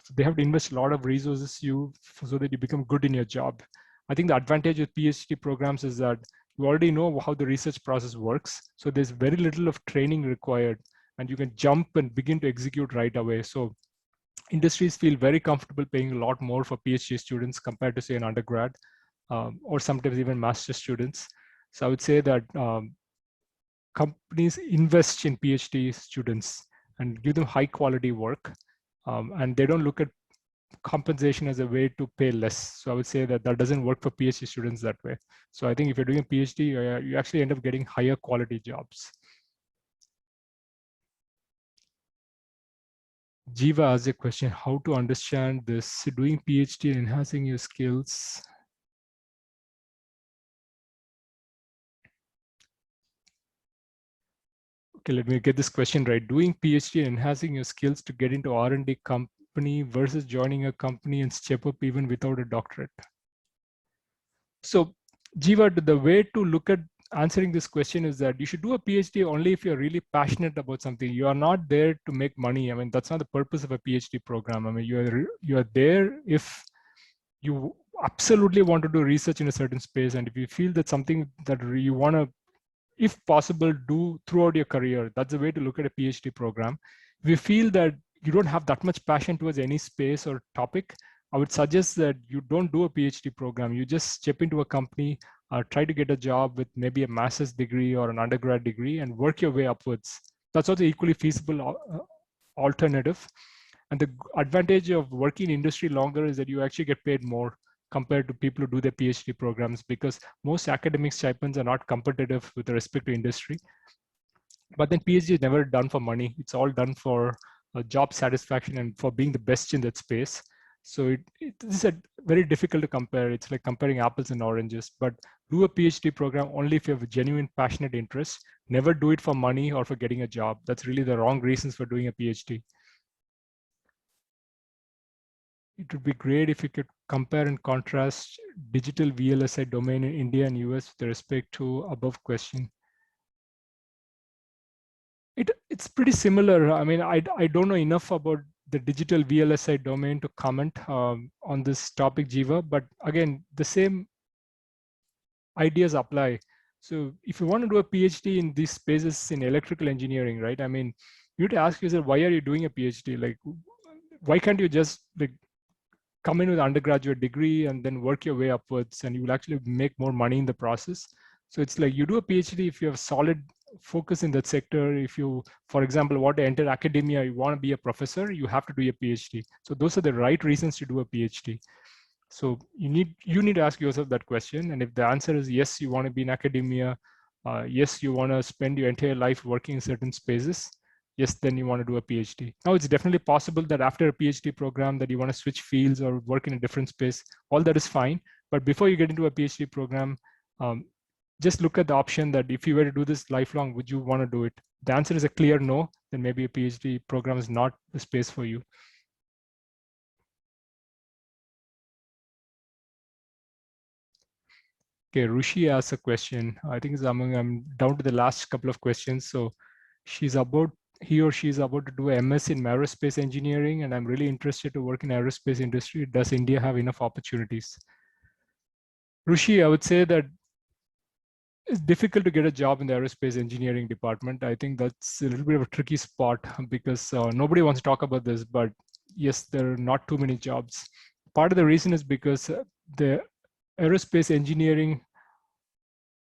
Speaker 1: So they have to invest a lot of resources so that you become good in your job. I think the advantage of PhD programs is that you already know how the research process works. So there's very little of training required, and you can jump and begin to execute right away. So industries feel very comfortable paying a lot more for PhD students compared to, say, an undergrad, or sometimes even master students. So I would say that companies invest in PhD students and give them high quality work, and they don't look at compensation as a way to pay less. So I would say that doesn't work for PhD students that way. So I think if you're doing a PhD, you actually end up getting higher quality jobs. Jiva asked a question, how to understand this, doing PhD and enhancing your skills. Okay, let me get this question right. Doing PhD and enhancing your skills to get into R&D company versus joining a company and step up even without a doctorate. So Jiva, the way to look at answering this question is that you should do a PhD only if you're really passionate about something. You are not there to make money. I mean, that's not the purpose of a PhD program. I mean, you are there if you absolutely want to do research in a certain space, and if you feel that something that you want to, if possible, do throughout your career. That's the way to look at a PhD program. If you feel that you don't have that much passion towards any space or topic, I would suggest that you don't do a PhD program. You just step into a company, try to get a job with maybe a master's degree or an undergrad degree and work your way upwards. That's also equally feasible alternative. And the advantage of working in industry longer is that you actually get paid more compared to people who do their PhD programs, because most academic stipends are not competitive with respect to industry. But then PhD is never done for money. It's all done for job satisfaction and for being the best in that space. So it is very difficult to compare. It's like comparing apples and oranges. But do a PhD program only if you have a genuine passionate interest. Never do it for money or for getting a job. That's really the wrong reasons for doing a PhD. It would be great if you could compare and contrast digital VLSI domain in India and US with respect to above question. It's pretty similar. I mean, I don't know enough about the digital VLSI domain to comment on this topic, Jiva, but again, the same ideas apply. So if you want to do a PhD in these spaces in electrical engineering, right? I mean, you have to ask yourself, why are you doing a PhD? Like, why can't you just like come in with an undergraduate degree and then work your way upwards, and you will actually make more money in the process? So it's like you do a PhD if you have solid focus in that sector. If you, for example, want to enter academia, you want to be a professor, you have to do a PhD. So those are the right reasons to do a PhD. So you need to ask yourself that question. And if the answer is yes, you want to be in academia, yes, you want to spend your entire life working in certain spaces, yes, then you want to do a PhD. Now, it's definitely possible that after a PhD program that you want to switch fields or work in a different space. All that is fine. But before you get into a PhD program, just look at the option that if you were to do this lifelong, would you want to do it? The answer is a clear no, then maybe a PhD program is not the space for you. Okay, Rushi asks a question. I think I'm down to the last couple of questions. So he or she is about to do a MS in aerospace engineering, and I'm really interested to work in aerospace industry. Does India have enough opportunities? Rushi, I would say that it's difficult to get a job in the aerospace engineering department. I think that's a little bit of a tricky spot because nobody wants to talk about this, but yes, there are not too many jobs. Part of the reason is because the aerospace engineering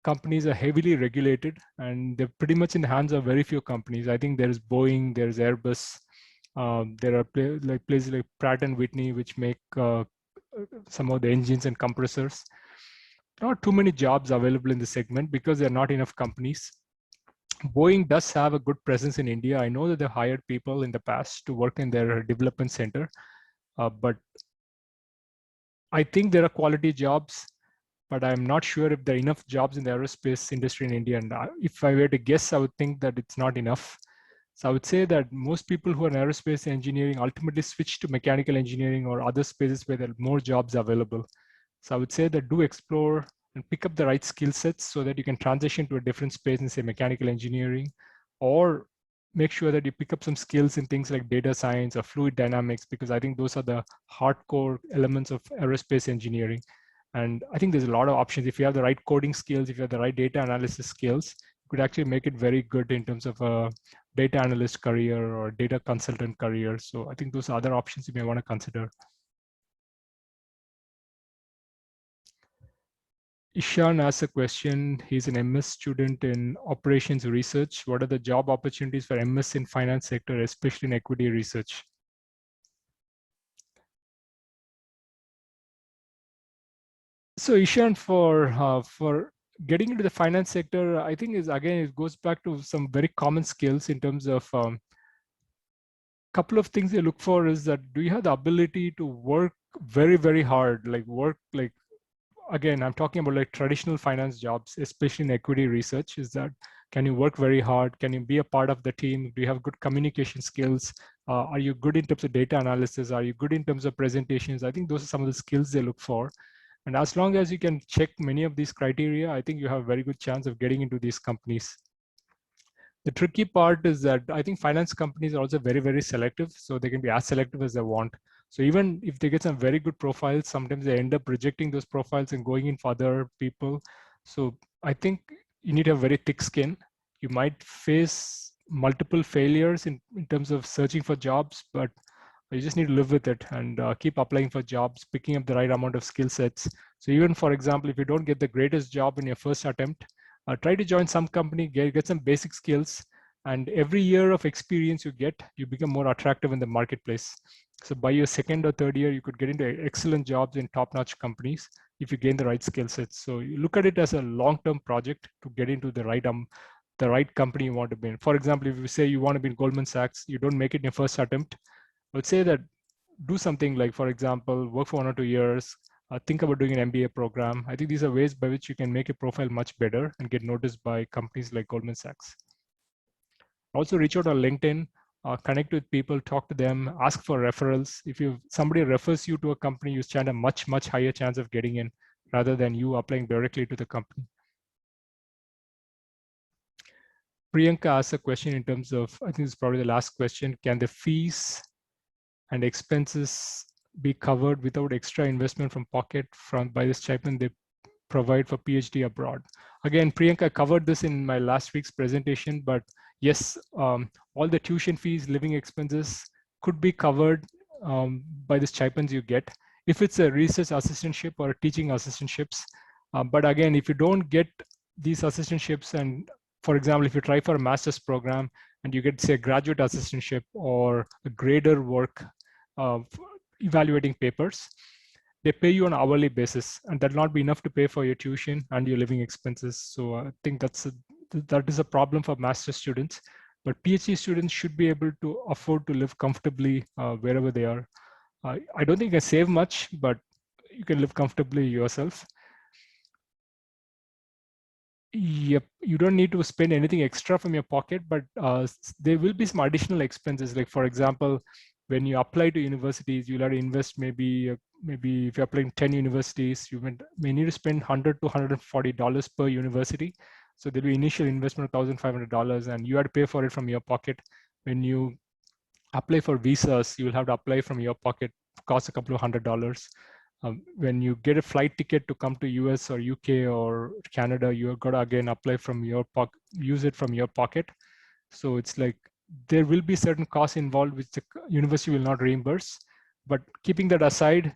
Speaker 1: companies are heavily regulated, and they're pretty much in the hands of very few companies. I think there's Boeing, there's Airbus, there are places like Pratt and Whitney, which make some of the engines and compressors. Not too many jobs available in the segment because there are not enough companies. Boeing does have a good presence in India. I know that they've hired people in the past to work in their development center, but I think there are quality jobs, but I'm not sure if there are enough jobs in the aerospace industry in India. And if I were to guess, I would think that it's not enough. So I would say that most people who are in aerospace engineering ultimately switch to mechanical engineering or other spaces where there are more jobs available. So I would say that do explore and pick up the right skill sets so that you can transition to a different space in, say, mechanical engineering, or make sure that you pick up some skills in things like data science or fluid dynamics, because I think those are the hardcore elements of aerospace engineering. And I think there's a lot of options. If you have the right coding skills, if you have the right data analysis skills, you could actually make it very good in terms of a data analyst career or data consultant career. So I think those are other options you may want to consider. Ishan asks a question. He's an MS student in operations research. What are the job opportunities for MS in finance sector, especially in equity research? So Ishan, for getting into the finance sector, I think it goes back to some very common skills in terms of couple of things you look for is that do you have the ability to work very, very hard, again, I'm talking about like traditional finance jobs, especially in equity research, is that can you work very hard? Can you be a part of the team? Do you have good communication skills? Are you good in terms of data analysis? Are you good in terms of presentations? I think those are some of the skills they look for. And as long as you can check many of these criteria, I think you have a very good chance of getting into these companies. The tricky part is that I think finance companies are also very, very selective. So they can be as selective as they want. So even if they get some very good profiles, sometimes they end up rejecting those profiles and going in for other people. So I think you need to have very thick skin. You might face multiple failures in terms of searching for jobs, but you just need to live with it and keep applying for jobs, picking up the right amount of skill sets. So even, for example, if you don't get the greatest job in your first attempt, try to join some company, get some basic skills, and every year of experience you get, you become more attractive in the marketplace. So by your second or third year, you could get into excellent jobs in top-notch companies if you gain the right skill sets. So you look at it as a long-term project to get into the right company you want to be in. For example, if you say you want to be in Goldman Sachs, you don't make it in your first attempt, let's say that do something like, for example, work for 1 or 2 years, think about doing an MBA program. I think these are ways by which you can make your profile much better and get noticed by companies like Goldman Sachs. Also reach out on LinkedIn, connect with people, talk to them, ask for referrals. If somebody refers you to a company, you stand a much, much higher chance of getting in rather than you applying directly to the company. Priyanka asked a question in terms of, I think it's probably the last question, can the fees and expenses be covered without extra investment from pocket by the stipend they provide for PhD abroad? Again, Priyanka covered this in my last week's presentation, but yes, all the tuition fees, living expenses could be covered by the stipends you get if it's a research assistantship or a teaching assistantships. But again, if you don't get these assistantships, and for example, if you try for a master's program and you get, say, a graduate assistantship or a grader work evaluating papers, they pay you on an hourly basis, and that'll not be enough to pay for your tuition and your living expenses. So I think that is a problem for master's students, but PhD students should be able to afford to live comfortably wherever they are. I don't think you can save much, but you can live comfortably yourself. Yep, you don't need to spend anything extra from your pocket, but there will be some additional expenses. Like, for example, when you apply to universities, you'll have to invest maybe if you're applying 10 universities, you may need to spend $100 to $140 per university. So there'll be initial investment of $1,500, and you have to pay for it from your pocket. When you apply for visas, you will have to apply from your pocket, cost a couple of $100. When you get a flight ticket to come to US or UK or Canada, you've got to again apply from your pocket, use it from your pocket. So it's like there will be certain costs involved which the university will not reimburse. But keeping that aside,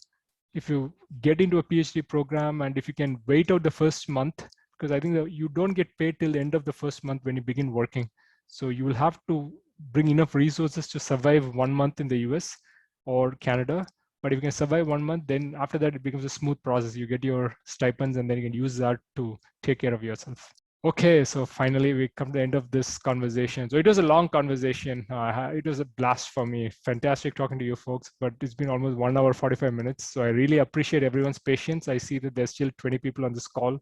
Speaker 1: if you get into a PhD program and if you can wait out the first month, because I think that you don't get paid till the end of the first month when you begin working. So you will have to bring enough resources to survive 1 month in the US or Canada. But if you can survive 1 month, then after that, it becomes a smooth process. You get your stipends and then you can use that to take care of yourself. Okay, so finally we come to the end of this conversation. So it was a long conversation. It was a blast for me. Fantastic talking to you folks, but it's been almost 1 hour, 45 minutes. So I really appreciate everyone's patience. I see that there's still 20 people on this call.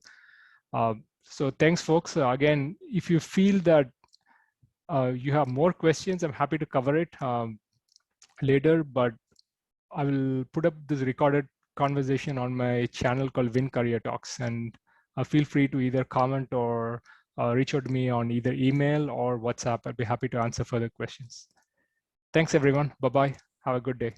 Speaker 1: So thanks, folks. Again, if you feel that you have more questions, I'm happy to cover it later, but I will put up this recorded conversation on my channel called Win Career Talks, and feel free to either comment or reach out to me on either email or WhatsApp. I'd be happy to answer further questions. Thanks, everyone. Bye-bye. Have a good day.